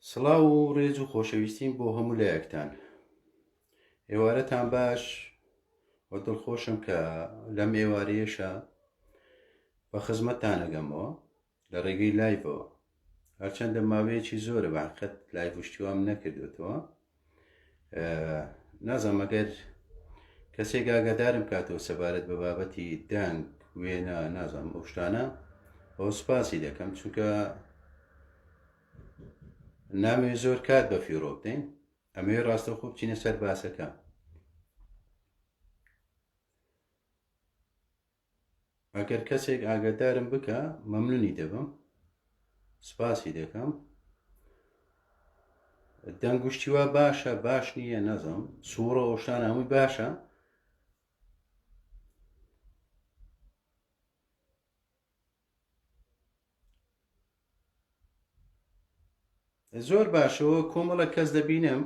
سڵاو و ڕێز و خۆشەویستیم بۆ هەموو لایەکتان. ئێوارەتان باش و دڵخۆشم کە لەم ئێوارەیەشە بە خزمەتتان ئەگەمەوە لە ڕێگەی لایڤەوە. هەرچەندە ماوەیەکی زۆرە بەحقیقەت لایڤ شتیوام نەکردوێتەوە. نازانم ئەگەر کەسێک ئاگادارم کاتەوە سەبارەت بە بابەتی دەنگ وێنە نازانم ئەو شتانە ئەو سوپاسی دەکەم، چونکە نامێ زۆر کات بە فیڕۆ بدەین. ئەمەوێ ڕاستەوخۆ بچینە سەر باسەکە. ئەگەر کەسێک ئاگادارم بکە مەمنونی دەبم، سوپاسی دەکەم. دەنگ و شتیوا باشە باش نییە نەزم سوورە ئەوشتان هەمووی باشە. زۆر باشەوە کۆمەڵە کەس دەبینم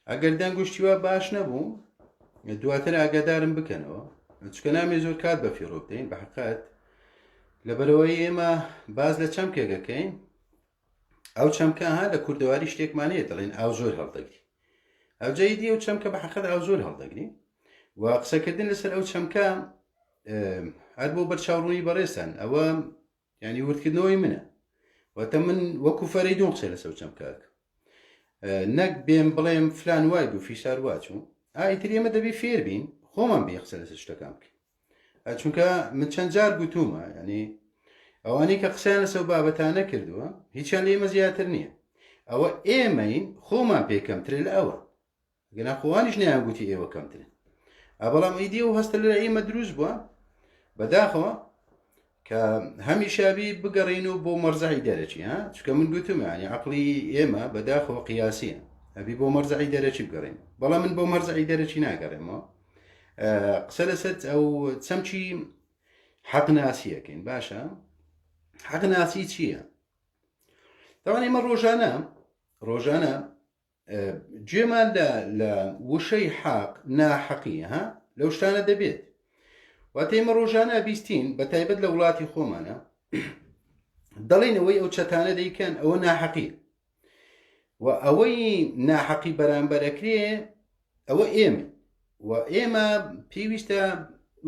ئەگەر دەنگ و شتیوا باش نەبوو دواتر ئاگادارم بکەنەوە، چکە نامێ زۆر کات بە فیڕۆ بدەین. بەحقیقەت لەبەرەوەی ئێمە باز لە چەمکێکەکەین، ئەو چەمکە ها لە کوردەواری شتێکمانەیە دەڵێن ئاو زۆر هەڵدەگری. ئەو جەیدی ئەو چەمکە بەحقیقەت ئاو زۆر هەڵدەگری و قسەکردن لەسەر ئەو چەمکە هەر بۆ بەرچاوڕوونی بەڕێستان ئەوە ینی وردکردنەوەی منە، واتە من وەکو فەرەیدون قسەی لەسەر چەمکاک نەک بێم بڵێم فلان وای بوو فیشار واچوو ئایتر ئێمە دەبی فێر بین خۆمان بێ قسە لەسەر شتەکان بکەین. چونکە من چەند جار گوتومە ینی ئەوانەی کە قسەیان لەسەر بابەتانە کردووە هیچیان لە ئێمە زیاتر نییە. ئەوە ئێمەین خۆمان پێکەمترێ لە ئەوە، گەنا خۆوانیش نەیان گوتی ئێوە کەمترن. بەڵام ئیدی و هەستە لە ئێمە دروست بووە بەداخەوە کە هەمیشابی بگەڕین و بۆ مەرزەعی دەرەچی. چکە من گوتم ینی عەقڵی ئێمە بەداخەوە قیاسیە، ئەبی بۆ مەرزەعی دەرەچی بگەڕین، بەڵام من بۆ مەرزەعی دەرەچی ناگەڕێمەوە. قسە لەسەر ئەو چەمچی حەقناسیەکەین. باشە حەقناسی چییە؟ دەوان ئێمە ڕۆژانە گوێمان لە وشەی حەق ناحەقیە لەو شتانە دەبێت. واتە ئێمە ڕۆژانە بیستین بە تایبەت لە وڵاتی خۆمانە دەڵێنەوەی ئەو چەتانە دەیکەن ئەوە ناحەقی و ئەوەی ناحەقی بەرامبەرەکرێ ئەوە ئێمە و ئێمە پێویستە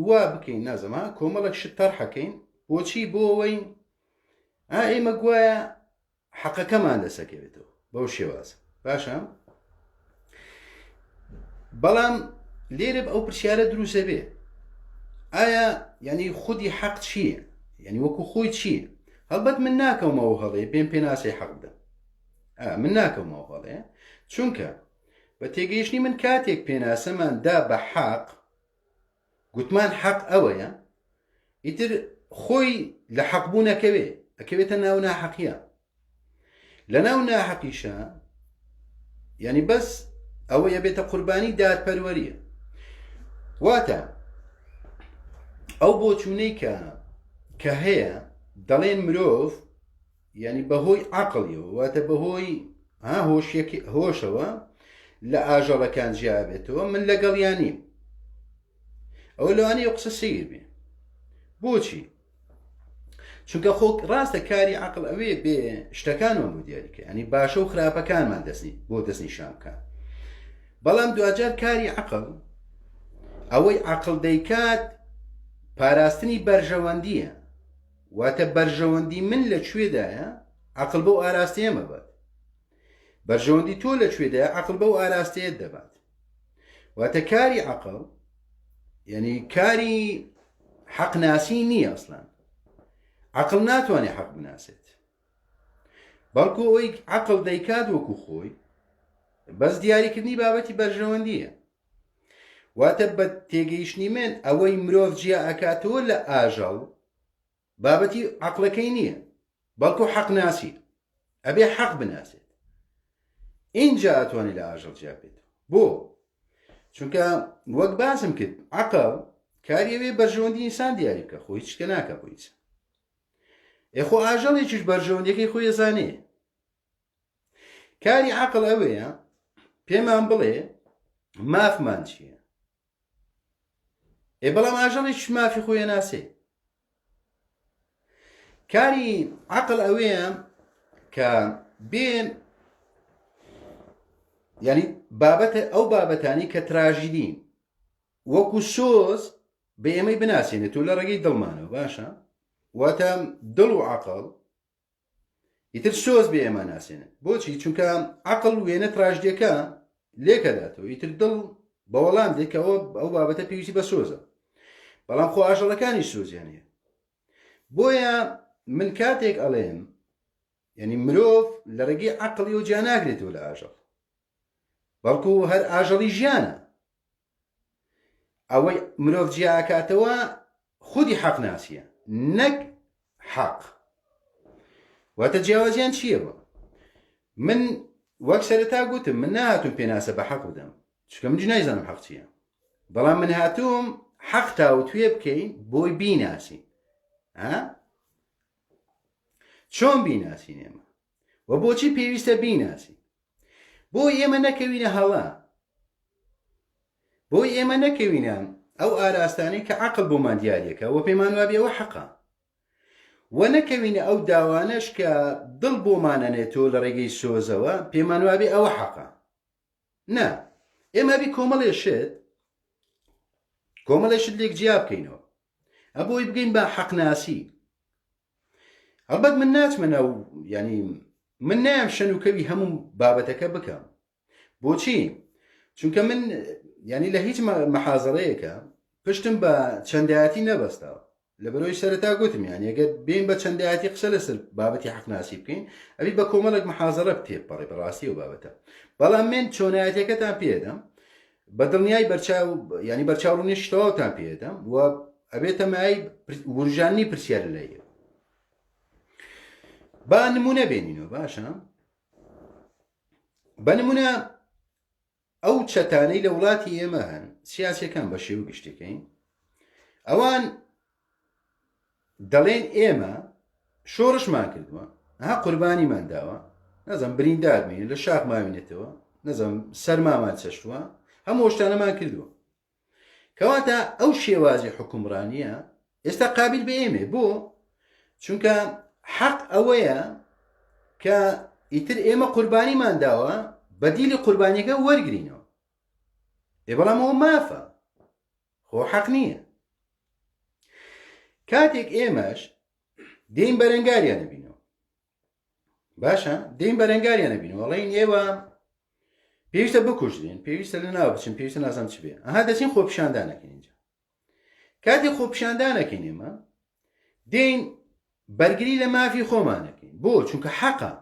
وا بکەین نازەما کۆمەڵک شت تەرحەکەین. بۆچی؟ بۆ ئەوەی ئێمە گوایە حەقەکەمان دەسەکەوێتەوە بەو شێوازە. باشە بەڵام لێرە ئەو پرسیارە دروستە بێ ئایا ینی خودی حەق چییە؟ ینی وەکو خۆی چییە؟ هەڵبەت من ناکەمەوە هەڵێ پێم پێناسی حەق بدە، من ناکەمەوە هەڵێ، چونکە بە تێگەیشتنی من کاتێک پێناسەمان دا بە حەق گوتمان حەق ئەوەیە، ئیتر خۆی لە حەقبوو ئەکەوێتە ناو ناحەقیە. لە ناو ناحەقیشە ینی بەس ئەوە یەبێتە قوربانی دادپەروەریە. واتە ئەو بۆچوونەی کە هەیە دەڵێن مرۆڤ ینی بەهۆی عەقڵیەوە واتە بەهۆی هۆشەوە لە ئاژەڵەکان جیابێتەوە، من لەگەڵیان نیم. ئەوە لەوانەیە ئەو قسە سیر بێ. بۆچی؟ چونکە خۆ ڕاستە کاری عەقڵ ئەوەیە بێ شتەکانمان بۆ دیاریکە، ینی باشە و خراپەکانمان بۆ دەستنیشان بکە. بەڵام دوجار کاری عەقڵ ئەوەی عەقڵ دەیکات پاراستنی بەرژەوەندیە. واتە بەرژەوەندی من لەکوێدایە عەقڵ بەو ئاراستەیە مەبات، بەرژەوەندی تۆ لەکوێدایە عەقڵ بەو ئاراستەیە دەبات. واتە کاری عەقڵ ینی کاری حەقناسی نییە. ئەسڵان عەقڵ ناتوانێت حەق بناسێت، بەڵکو ئەوەی عەقڵ دەیکات وەکو خۆی بەس دیاریکردنی بابەتی بەرژەوەندیە. واتە بە تێگەیشتنی من ئەوەی مرۆڤ جیا ئەکاتەوە لە ئاژەڵ بابەتی عەقڵەکەی نییە، بەڵکو حەقناسی ئەبێ حەق بناسێت. اینجا ئەتوانی لە ئاژەڵ جیا بێت. بۆ؟ چونکە وەک باسم کرد عەقڵ کاریەوێ بەرژەوەندی ئینسان دیاری بکە، خۆی هیچ شتێ ناکە بۆ ئینسان. خۆ ئاژەڵێکیش بەرژەوەندیەکەی خۆی ئەزانێ. کاری عەقڵ ئەوەیە پێمان بڵێ مافمان چییە، بەڵام ئاژەڵێکیش مافی خۆی ناسێ. کاری عەقڵ ئەوەیە کە بێن یعنی بابەتە ئەو بابەتانی کە تراژیدین وەکو سۆز بە ئێمەی بناسیێنێت و لە ڕێگەی دڵمانەوە باشە واتە دڵ و عەقڵ ئیتر سۆز بە ئێمە ناسێنێت بۆچی چونکە عەقڵ وێنە تراژدیەکە لێکەداتەوە ئیتر دڵ بە وەڵام دێت کە ئەو بابەتە پێویستی بە سۆزە بەڵام خۆ ئاژەڵەکانی سۆزیان هەیە بۆیە من کاتێک ئەڵێم یعنی مرۆڤ لە ڕێگەی عەقڵی و جیا ناگرێتەوە لە ئاژەڵ بەڵکو هەر ئاژەڵی ژیانە ئەوەی مرۆڤ جیاکاتەوە خودی حەق ناسیە نەک حەق واتە جیاوازیان چییە بە من وەک سەرەتا گوتم من نهاتوم پێناسە بە حەق بدەم چونکە منجی نایزانم حەق چییە بەڵام من هاتووم حەق تاوتوێ بکەین بۆی بیناسین چۆن بیناسین ئێمە و بۆچی پێویستە بیناسین بۆی ئێمە نەکەوینە هەڵا بۆی ئێمە نەکەوینە ئەو ئاراستانەی کە عەقڵ بۆمان دیارەکە و پێمان وابێ ئەوە حەقە و نەکەوینە ئەو داوانەش کە دڵ بۆمانەنێتەوە لە ڕێگەی سۆزەوە پێمان وابێ ئەوە حەقە نا ئێمە بی کۆمەڵێشت لێک جیا بکەینەوە ئەبۆی بگەین بە حەقناسی هەڵبەت من ناچمەنە و ینی من نایم شەنوکەوی هەموو بابەتەکە بکەم بۆچی چونکە من ینی لە هیچ مەحازەڕەیەکە پشتم بە چەندایەتی نەبەستاوە لەبەرەوەی سەرەتا گوتم یان ئەگەر بین بە چەندایەتی قسە لەسەر بابەتی حەقناسی بکەین ئەبی بە کۆمەڵێک مەحازەڕە تێپەڕێ بەڕاستی و بابەتە بەڵام من چۆنایەتەکەتان پێدەم بە دڵنیای ینی بەرچاوڕوونی شتەوەتان پێدەم و ئەبێتە مای ورژانی پرسیار لەیە با نمونە بێنینەوە باشە بە نمونە ئەو چەتانەی لە وڵاتی ئێمە هەن سیاسیەکان بە شێوە گشتەکەین ئەوان دەڵێن ئێمە شۆڕشمان کردووە قوربانیمان داوە نەزانم بریندار بین لە شاخ ماوینێتەوە نەزانم سەرمامان چەشتووە هەموو شتانەمان کردووە کەواتە ئەو شێوازی حکومڕانیە ئێستا قابل بە ئێمێ بۆ چونکە حەق ئەوەیە کە ئیتر ئێمە قوربانیمان داوە بەدیلی قوربانیەکە وەرگرینەوە بەڵام ئەوە مافە خۆ حەق نییە کاتێک ئێمەش دێین بەرەنگاریان نەبینەوە باشە دێین بەرەنگاریان نەبینەوە وەڵێن ئێوە پێویستە بکوژدێن پێویستە لە ناو بچین پێویستە نازانم چ بێ ئەها دەچین خۆپیشاندانەکەین اینجا کاتێک خۆپیشاندانەکەین ئێمە دێین بەرگری لە مافی خۆمانەکەین بۆ چونکە حەقە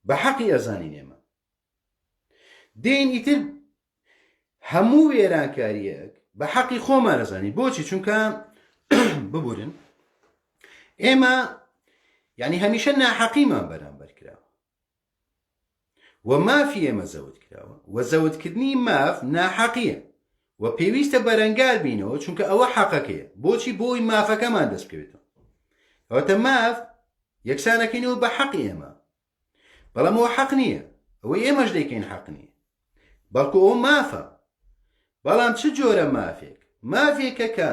بە حەقی ئەزانین ئێمە دێین ئیتر هەموو وێرانکاریەک بە حەقی خۆمان ئەزانین بۆچی چونکە ببورن ئێمە یعنی هەمیشە ناحەقیمان بەرامبەر کراوە و مافی ئێمە زەوت کراوە و زەوتکردنی ماف ناحەقیە و پێویستە بەرەنگار بینەوە چونکە ئەوە حەقەکەیە بۆچی بۆی مافەکەمان دەست بکەوێتەوە ئەوەتە ماف یەکسانەکەینەوە بە حەقی ئێمە بەڵام ئەوە حەق نییە ئەوەی ئێمەش دەیکەین حەق نییە بەڵکو ئەوە مافە بەڵام چ جۆرە مافێکە کە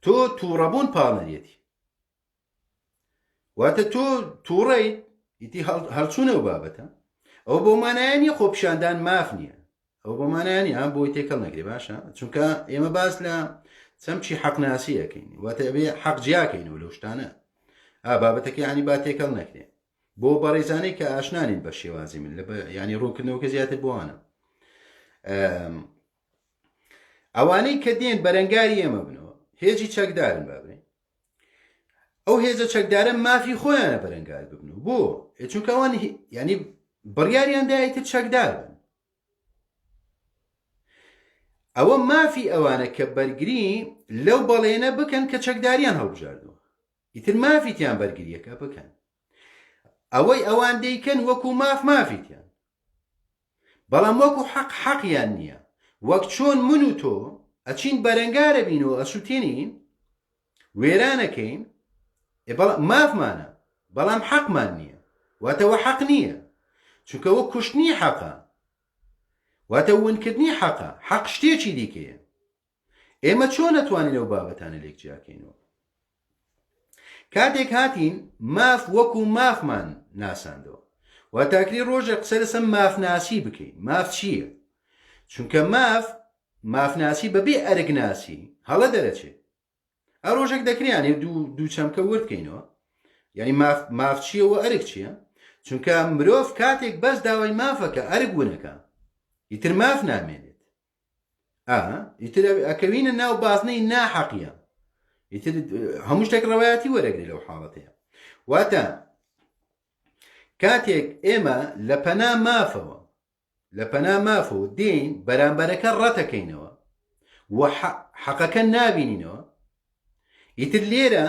تۆ تووڕەبوون پاڵنەرێتی واتە تۆ تووڕەیت ئیتی هەڵچوونەوە بابەتە ئەو بۆ مانایانی خۆپیشاندان ماف نییە ئەو بۆ مانایانی ئەم بۆی تێکەڵ نەگرێ باشە چونکە ئێمە باس لە چەمچی حەقناسیەکەین واتە ئەبێ حەق جیاکەینەوە لەو شتانە بابەتەکە ینی با تێکەڵ نەکرێ بۆ بەڕێزانەی کە ئاشنانین بە شێوازی من ینی ڕوونکردنەوەکە زیاتر بۆوانە ئەوانەی کە دێن بەرەنگاری ئێمە بنەوە هێزی چەکدارن بابێ ئەو هێزە چەکدارە مافی خۆیانە بەرەنگار ببنەوە بۆ چونکە ئەوان ینی بڕیاریان دایەتر چەکدار بن ئەوە مافی ئەوانە کە بەرگری لەو بەڵێنە بکەن کە چەکداریان هەڵبژاردووە ئیتر مافیتیان بەرگریەکە بکەن ئەوەی ئەوان دەیکەن وەکو مافیتیان بەڵام وەکو حەقیان نییە وەک چۆن من و تۆ ئەچین بەرەنگارە بینەوە ئەسووتێنین وێرانەکەین مافمانە بەڵام حەقمان نییە واتەوە حەق نییە چونکە وە کوشتنی حەقە واتە ونکردنی حەقە حەق شتێکی دیکەیە ئێمە چۆن نەتوانین ئەو بابەتانە لێک جیاکەینەوە کاتێک هاتین ماف وەکو مافمان ناساندەوە و تاکری ڕۆژە قسە لەسەر مافناسی بکەین. ماف چییە؟ چونکە مافناسی بەبێ ئەرگناسی هەڵە دەرەچێت. ئە ڕۆژێک دەکریانێ دوو چەمکە وردکەینەوە، یعنی ماف چییەوە ئەرگ چییە؟ چونکە مرۆڤ کاتێک بەس داوای مافەکە ئەرگ بوونەکە ئیتر ماف نامێنێت. ئیتر ئەکەوینە ناو بازنەی ناحەقیە، ئیتر هەموو شتێک ڕەوایەتی وەرەگری لەو حاڵەتەیە. واتە کاتێک ئێمە لە پەنا مافەوە دێین بەرامبەرەکە ڕەتەکەینەوە و حەقەکە نابینینەوە، ئیتر لێرە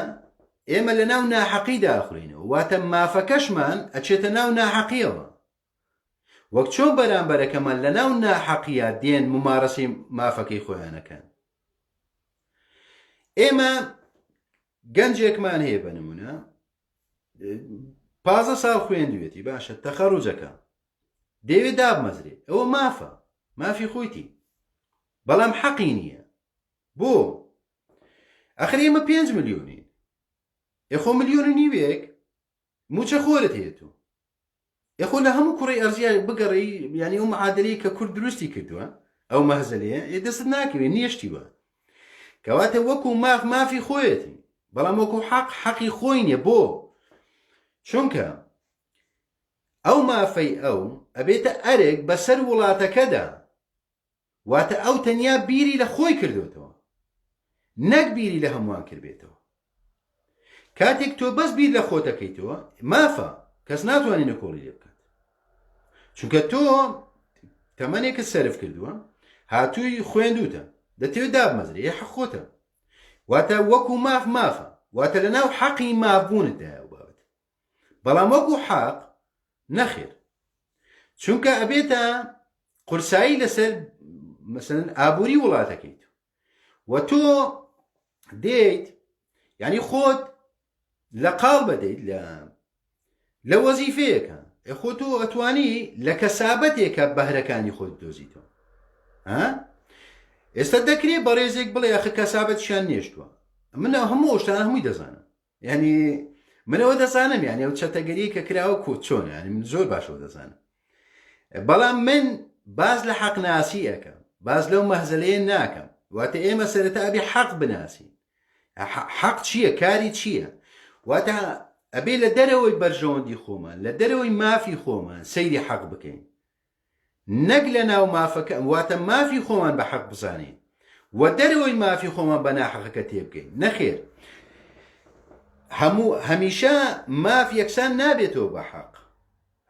ئێمە لە ناو ناحەقی داخڵینەوە، واتە مافەکەشمان ئەچێتە ناو ناحەقیەوە. وەک چۆن بەرامبەرەکەمان لە ناو ناحەقیە دێن ممارەسی مافەکەی خۆیانەکەن. ئێمە گەنجێکمان هەیە بە نمونە 15 ساڵ خوێندوێتی، باشە تەخەڕوجەکە دەیەوێت دابمەزرێ، ئەوە مافی خۆیتی، بەڵام حەقی نییە. بۆ ئەخر ئێمە 5 ملیۆنین، ئێخۆ ملیۆن و نیوێک موچە خۆرت هەیەتەوە، ئێخۆ لە هەموو کوڕی ئەرزیا بگەڕی، ینی ئەو معادلەی کە کورد دروستی کردووە ئەو مەهزەلەیە دەست ناکەوێت نیشتیوە، کەواتە وەکو مافی خۆیەتی، بەڵام وەکو حەقی خۆی نییە. بۆ چونکە ئەو مافەی ئەو ئەبێتە ئەرێک بەسەر وڵاتەکەدا، واتە ئەو تەنیا بیری لە خۆی کردوێتەوە، نەک بیری لە هەمووان کردبێتەوە. کاتێک تۆ بەس بیر لە خۆتەکەیتەوە مافە، کەس ناتوانێت نەکۆڵی لێ بکات، چونکە تۆ تەمەنێکت سەرف کردووە، هاتووی خوێندوتە، دەتەوێت دابمەزرێ، حەق خۆتە، واتە وەکو مافە، واتە لە ناو حەقی مافبوونتدایە و بابەت. بەڵام وەکو حەق نەخێر، چونکە ئەبێتە قورسایی لەسەر مەسەلەن ئابووری وڵاتەکەیت، و تۆ دێیت ینی خۆت لە قاڵ بەدەیت لە وەزیفەیەکە، خۆ تۆ ئەتوانی لە کەسابەتێکە بەهرەکانی خۆت دۆزیتەوە. ئێستا دەکرێت بەڕێزێک بڵێ ئەخە کەسابەتیان نێشتووە، من هەموو شتانە هەمووی دەزانم، ینی منەوە دەزانم، یانی ئەو چەتەگەری کە کراوە کۆ چۆن، ینی من زۆر باشەوە دەزانم. بەڵام من باز لە حەق ناسی ئەەکەم، باز لەو مەهزەلەیە ناکەم، واتە ئێمە سەرەتا ئەبێ حەق بناسین. حەق چییە؟ کاری چییە؟ واتە ئەبێ لە دەرەوەی بەرژەوەندی خۆمان، لە دەرەوەی مافی خۆمان سەیری حەق بکەین، نەک لە ناو مافەکە، واتە مافی خۆمان بە حەق بزانین و دەرەوەی مافی خۆمان بە ناحەقەکە تێبگەین. نەخێر، هەمیشە ماف یەکسان نابێتەوە بە حەق.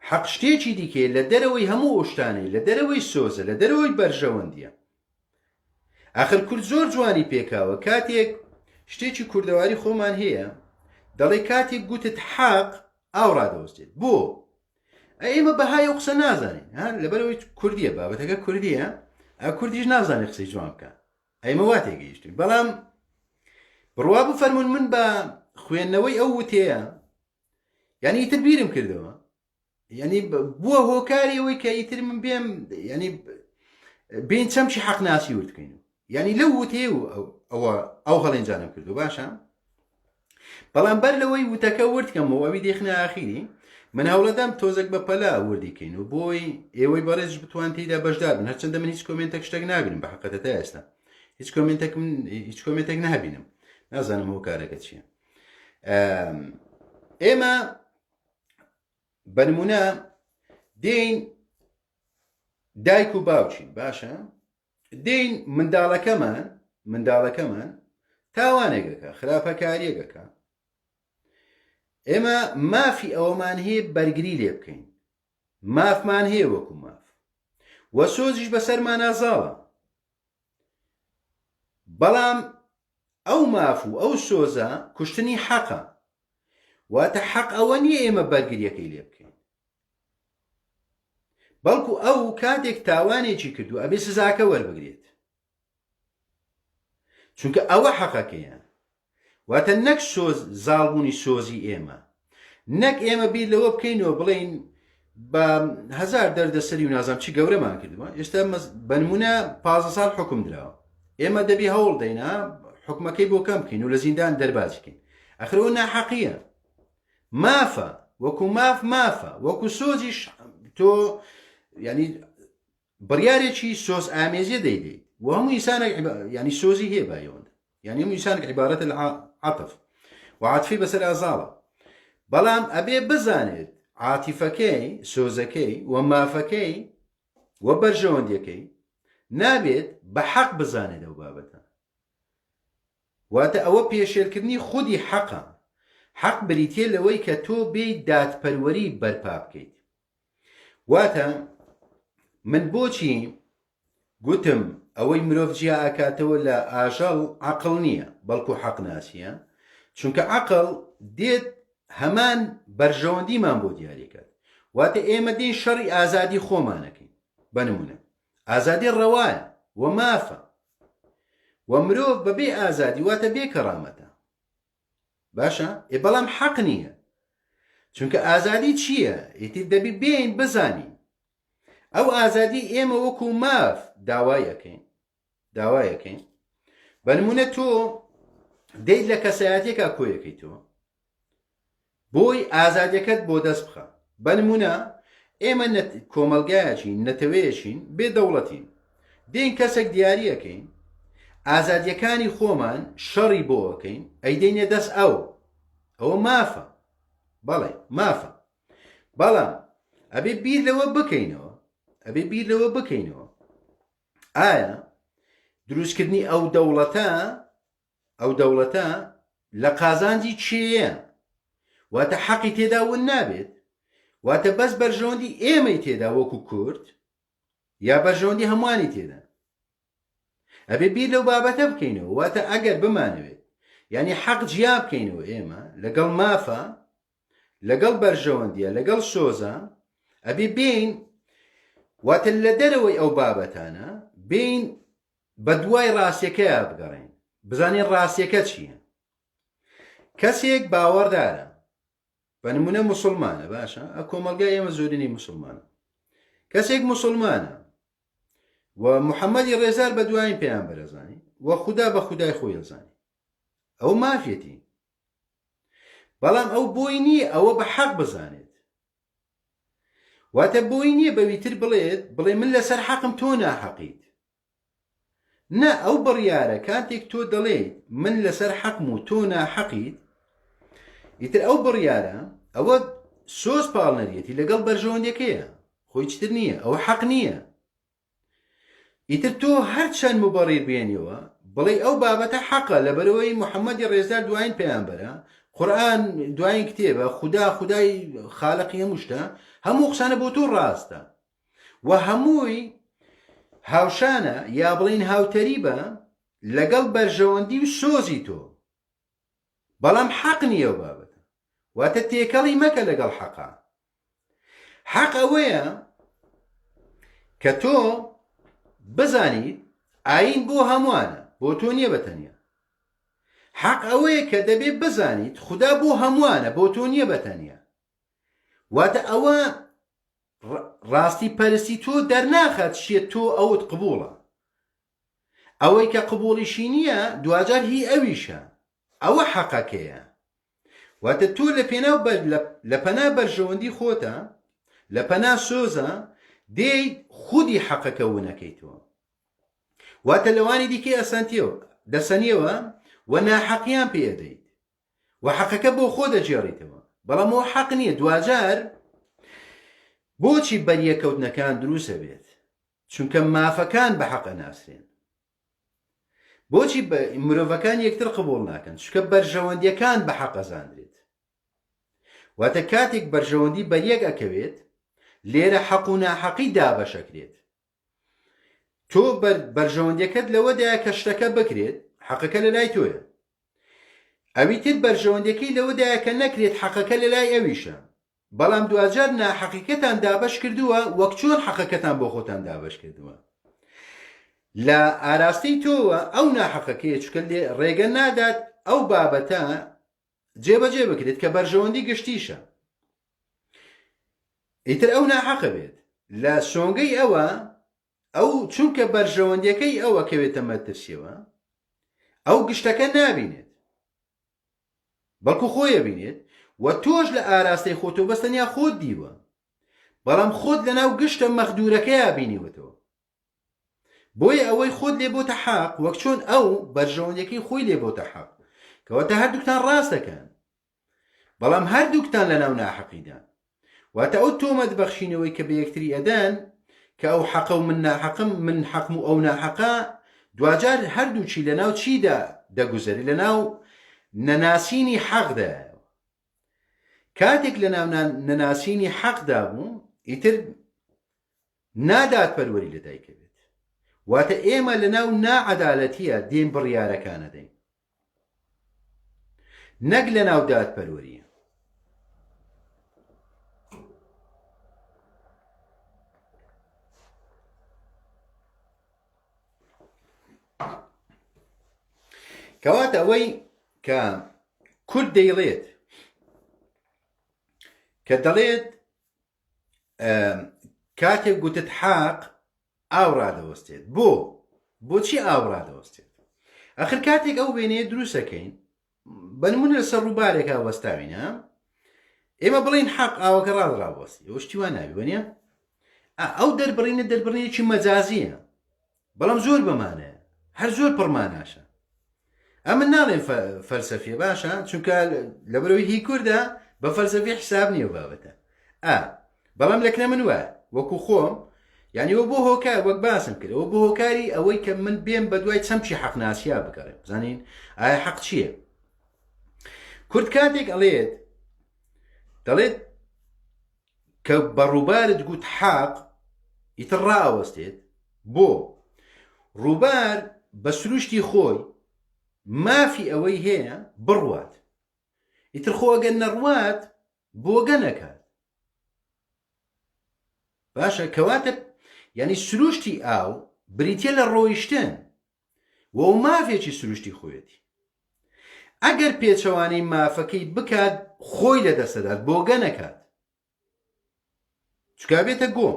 حەق شتێکی دیکەیە لە دەرەوەی هەموو ئۆشتانەی، لە دەرەوەی سۆزە، لە دەرەوەی بەرژەوەندیە. ئاخر کورد زۆر جوانی پێکاوە، کاتێک شتێکی کوردەواری خۆمان هەیە دەڵێ کاتێک گوتت حەق ئاو ڕادەوەستێت. بۆ ئێمە بەهای ئەو قسە نازانین، لەبەرەوەی کوردیە، بابەتەکە کوردیە، کوردیش نازانێت قسەی جوان بکە، ئێمە وا تێگەیشتین. بەڵام بڕوا بفەرمون من بە خوێندنەوەی ئەو وتەیە ینی ئیتر بیرم کردەوە، ینی بووە هۆکاری ئەوەی کە ئیتر من بێم ینی بین چەمچی حەق ناسی وردکەین، ینی لەو وتەیە ئەو هەڵێنجانم کردو. باشە، بەڵام بەر لەوەی وتەکە وردکەمەوە ئەوی دێخنە ئاخیری من هەوڵەدەم تۆزێک بە پەلا وردیکەین و بۆی ئێوەی بەڕێز بتوان تێیدا بەشدار بن، هەرچەندە من هیچ کۆمنتێک شتێک نابینم، بە حەقەتە تا ئێستا هیچ کۆمنتێک نابینم، نازانم ئەو کارەکە چییە. ئێمە بە نمونە دێین دایک و باوچین، باشە، دێین منداڵەکەمان تاوانێکەکە، خراپەکاریەکەکە، ئێمە مافی ئەوەمان هەیە بەرگری لێ بکەین، مافمان هەیە وەکو ماف، وە سۆزیش بەسەرمان ئازاڵە، بەڵام ئەو ماف و ئەو سۆزە کوشتنی حەقە، واتە حەق ئەوە نییە ئێمە بەرگریەکەی لێ بکەین، بەڵکو ئەو کاتێک تاوانێکی کردو ئەبێ سزاکە وەربگرێت، چونکە ئەوە حەقەکەیە. واتە نەک زاڵبوونی سۆزی ئێمە، نەک ئێمە بیر لەوە بکەینەوە بڵێین بە هەزار دەردەسەری و نازام چی گەورەمان کردووە، ئێستا بە نمونە 15 ساڵ حکم درراوە، ئێمە دەبی هەوڵ دەینا حکومەکەی بۆ کەم بکەین و لە زیندان دەرباز بکەین، ئەخرەوە ناحەقیە، مافە، وەکو مافە وەکو سۆزیش تۆ ینی بڕیارێکی سۆز ئامێزیە دەیدەیت و هەموو ئینسانێک ینی سۆزی هەیە بایەوەندە یعنی هەموو ئینسانێک عیبارەتە لە عەتف و عەتفی بەسەر ئازاڵە بەڵام ئەبێ بزانێت عاتیفەکەی سۆزەکەی و مافەکەی و بەرژەوەندیەکەی نابێت بە حەق بزانێت ئەو بابەتە واتە ئەوە پێشێلکردنی خودی حەقە حەق بریتێ لەوەی کە تۆ بێی دادپەروەری بەرپا بکەیت واتە من بۆچی گوتم ئەوەی مرۆڤ جیا ئاکاتەوە لە ئاژەڵ عەقڵ نییە بەڵکو حەق ناسیە چونکە عەقڵ دێت هەمان بەرژەوەندیمان بۆ دیاریکات واتە ئێمە دێن شەڕی ئازادی خۆمانەکەین بەنمونە ئازادی ڕەوایە و مافە و مرۆڤ بەبێ ئازادی واتە بێ کەڕامەتە باشە بەڵام حەق نییە چونکە ئازادی چییە ئیتر دەبی بێین بزانین ئەو ئازادی ئێمە وەکو ماف داوایەکەین بەنمونە تۆ دەیت لە کەسایەتێکا کۆیەکەی تۆ بۆی ئازادیەکەت بۆ دەست بخە بەنمونە ئێمە کۆمەلگایەکین نەتەوەیەکین بێدەوڵەتین دێن کەسێک دیاریەکەین ئازادیەکانی خۆمان شەڕی بۆەکەین ئەیدەینە دەست ئەوە مافە بەڵێ مافە بەڵام ئەبێ بیر لەوە بکەینەوە ئایا دروستکردنی ئەو دەوڵەتە لە قازانجی چێیە واتە حەقی تێدا ون نابێت واتە بەس بەرژەوەندی ئێمەی تێدا وەکو کورد یا بەرژەوەندی هەمووانی تێدا ئەبێ بیر لەو بابەتە بکەینەوە واتە ئەگەر بمانەوێت یعنی حەق جیا بکەینەوە ئێمە لەگەڵ مافە لەگەڵ بەرژەوەندیە لەگەڵ سۆزە ئەبێ بین واتە لە دەرەوەی ئەو بابەتانە بین بە دوای ڕاستیەکەیە بگەڕین بزانین ڕاستیەکە چییە کەسێک باوەڕدارە بەنمونە موسڵمانە باشە ئە کۆمەلگای ئێمە زۆرینەی موسڵمانە کەسێک موسڵمانە و محەممەدی ڕێزار بە دوایین پێیانبەرە زانی و خوددا بە خودای خۆی زانی ئەو مافێتی بەڵام ئەو بۆی نییە ئەوە بە حەق بزانێت واتە بۆی نییە بەویتر بڵێ من لەسەر حەقم تۆ ناحەقیت نە ئەو بڕیارە کاتێک تۆ دەڵێیت من لەسەر حەقم و تۆ ناحەقیت ئیتر ئەو بڕیارە ئەوە سۆز پاڵنەریەتی لەگەڵ بەرژەوەندەکەیە خۆی چتر نییە ئەوە حەق نییە ئیتر تۆ هەر چەند مبەڕیر بێنیەوە بڵێ ئەو بابەتە حەقە لەبەرەوەی محەممەدی ڕێزدار دوایین پێیانبەرە قورئان دوایین کتێبە خودای خالقی هەموو شتە هەموو قسانە بۆ تۆ ڕاستە و هەمووی هاوشانە یا بڵین هاوتەریبە لەگەڵ بەرژەوەندی و سۆزی تۆ بەڵام حەق نییە و بابەتە واتە تێکەڵی مەکە لەگەڵ حەقا حەق ئەوەیە کە تۆ بزانیت ئاین بۆ هەمووانە بۆ تۆ نییە بەتەنیا حەق ئەوەیە کە دەبێت بزانیت خوددا بۆ هەمووانە بۆ تۆ نییە بەتەنیا واتە ئەوە ڕاستی پەرستی تۆ دەرناخات چیە تۆ ئەوت قبوڵە ئەوەی کە قبوڵیشی نییە دوجار هی ئەویشە ئەوە حەقەکەیە واتە تۆ لە پەنا بەرژەوەندی خۆتە لە پەنا سۆزە دێیت خودی حەقەکە ونەکەیتەوە واتە لەوانی دیکەی دەسەنیەوە و ناحەقیان پێدەیت و حەقەکە بۆ خۆ دەجێڕیتەوە بەڵام ئەوە حەق نییە دوجار بۆچی بەریەکەوتنەکان دروستە بێت چونکە مافەکان بە حەقە ناسرێن بۆچی مرۆڤەکان یەکتر قبوڵ ناکەن چونکە بەرژەوەندیەکان بە حەقە زاندرێت واتە کاتێک بەرژەوەندی بەریەک ئەکەوێت لێرە حەق و ناحەقی دابەشەکرێت تۆ بەرژەوەندیەکەت لەوەدایە کە شتەکە بکرێت حەقەکە لە لای تۆیە ئەوی تر بەرژەوەندیەکەی لەوەدایە کە نەکرێت حەقەکە لە لای ئەویشە بەڵام دوجار ناحەقیقەتان دابەش کردووە وەک چۆن حەقەکەتان بۆ خۆتان دابەش کردووە لە ئاراستەی تۆوە ئەو ناحەقەکەیە چکە ڕێگە نادات ئەو بابەتە جێبەجێ بکرێت کە بەرژەوەندی گشتیشە ئیتر ئەو ناحەقە بێت لە سۆنگەی ئەو چونکە بەرژەوەندیەکەی ئەوە کەوێتە مەترسیەوە ئەو گشتەکە نابینێت بەڵکو خۆیە بینێت و تۆش لە ئاراستەی خۆتۆ بەستەنیا خۆت دیوە، بەڵام خۆت لەناو گشتە مەخدورەکەیە بینیوەتەوە. بۆیە ئەوەی خۆت لێ بۆتە حەق وەک چۆن ئەو بەرژەوەندەکەی خۆی لێ بۆتە حەق، کەواتە هەردووکتان ڕاست دەکەن، بەڵام هەردووکتان لەناو ناحەقیدان. واتە ئەو تۆمەت بەخشینەوەی کە بە یەکتری ئەدەن کە ئەو حەقە و من ناحەقم، من حەقم و ئەو ناحەقە، دوجار هەردووچی لەناو چیدا دەگوزەری؟ لەناو نەناسینی حەقدا. کاتێک لەناو نەناسینی حەقدا بوو، ئیتر نادات پەروەری لە دایکە بێت. واتە ئێمە لەناو ناعەدالەتیە دێن بڕیارەکانە دەین، نەک لەناو دادپەروەریە. کەواتە ئەوەی کە کورد دەیڵێت کە دەڵێت کاتێک گوتت حاق ئاو ڕادەوەستێت. بۆچی ئاو ڕادەوەستێت؟ ئەخر کاتێک ئەو وێنەیە دروستەکەین، بەنمونە لەسەر ڕووبارێکا وەستاوینە، ئێمە بڵین حەق ئاوەکە ڕادڕاوەستی، ئەوە شتیوان نابی وەنیە؟ ئەو دەربڕینێکی مەجازیە، بەڵام زۆر بەمانەیە، هەر زۆر پڕماناشە. ئەمە ناڵێن فەلسەفیە، باشە، چونکە لەبەرەوەی هی کووردە بە فەلسەفی حساب نییە بابەتە. بەڵام لەکنە من وایە وەکو خۆم، یعنی ئەوە بۆ هۆکار، وەک باسم کرد، ئەوە بۆ هۆکاری ئەوەی کە من بێم بە دوای چەمچی حەقناسیا بکەڕێم، بزانین ئایا حەق چییە. کورد کاتێک دەڵێت کە بە ڕووبارت گوت حەق، ئیتر ڕائەوەستێت. بۆ ڕووبار بە سروشتی خۆی مافی ئەوەی هەیە بڕوات، ئیتر خۆ ئەگەر نەڕوات بۆگە نەکات. باشە، کەواتە یعنی سروشتی ئاو بریتە لە ڕۆیشتن و ئەو مافێکی سروشتی خۆیەتی. ئەگەر پێچەوانەی مافەکەی بکات خۆی لەدەستەدات، بۆگە نەکات، چکا بێتە گۆ.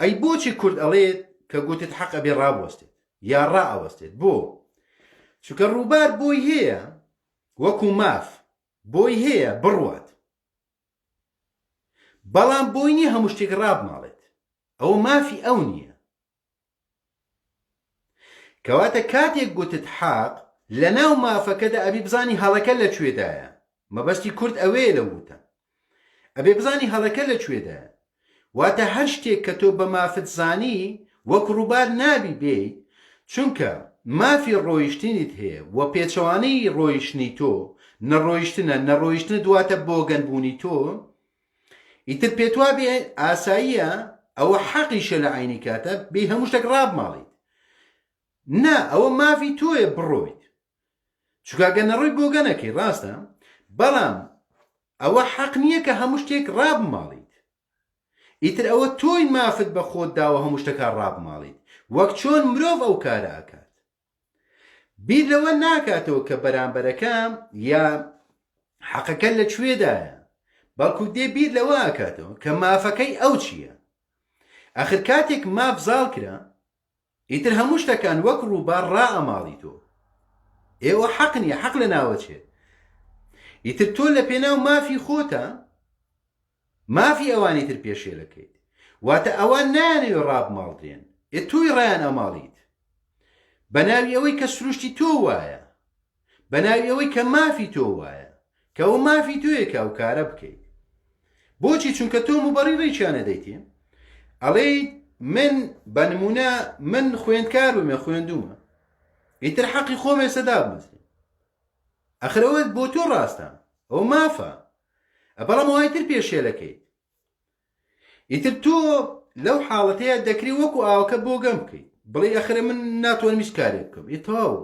ئەی بۆچی کورد ئەڵێت کە گوتت حەقە بێ ڕابوەستێت یا ڕائەوەستێت؟ بۆ چونکە ڕووبار بۆی هەیە وەکو ماف، بۆی هەیە بڕوات، بەڵام بۆی نییە هەموو شتێک ڕابماڵێت، ئەوە مافی ئەو نییە. کەواتە کاتێک گوتت حەق لەناو مافەکەدا ئەبی بزانی هەڵەکە لەکوێدایە. مەبەستی کورد ئەوەیە لە وتە، ئەبێ بزانی هەڵەکە لەکوێدایە. واتە هەر شتێک کە تۆ بە مافت زانی وەک ڕووبار نابی بێیت، چونکە مافی ڕۆیشتنیت هەیە و پێچەوانەی ڕۆیشتنی تۆ نەڕۆیشتنە دواتە بۆگەنبوونی تۆ، ئیتر پێتوا بێ ئاساییە ئەوە حەقیشە لە عینی کاتە بێ هەموو شتێک ڕابماڵیت. نا، ئەوە مافی تۆیە بڕۆیت، چونکە گە نەڕۆی بۆگە نەکەی، ڕاستە، بەڵام ئەوە حەق نییە کە هەموو شتێک ڕابماڵیت. ئیتر ئەوە تۆی مافت بە خۆت داوە هەموو شتەکە ڕابماڵیت، وەک چۆن مرۆڤ ئەو کارە ئەکات. بیر لەوە ناکاتەوە کە بەرامبەرەکەم یا حەقەکە لەکوێدایە، بەڵکو دێ بیر لەوە ئاکاتەوە کە مافەکەی ئەو چییە. ئاخر کاتێک ماف زاڵ کرا، ئیتر هەموو شتەکان وەک ڕووبار ڕائەماڵی تۆ. ئێوە حەق نییە، حەق لە ناوە چێت. ئیتر تۆ لە پێناو مافی خۆتە مافی ئەوانی تر پێشێلەکەیت، واتە ئەوان نانەوێ ڕابماڵدرێن، توی ڕیان ئەماڵیت بە ناوی ئەوەی کە سروشتی تۆ وایە، بە ناوی ئەوەی کە مافی تۆ وایە، کە ئەو مافی تۆیە کە ئەو کارە بکەیت. بۆچی؟ چونکە تۆ مبەڕی ڕێکیانە دەیتێ، ئەڵێ من بە نمونە من خوێندکار بوومێ، خوێندومە، ئیتر حەقی خۆم ێستا دابمەزێ. ئەخر ئەوە بۆ تۆ ڕاستە، ئەو مافە، بەڵام ئەوای تر پێشێلەکەیت. ئیتر تۆ لەو حاڵەتەیە دەکری وەکو ئاوەکە بۆگەم بکەیت، بڵێ ئەخرە من ناتوانم هیچ کارێک بکەم. تەواو،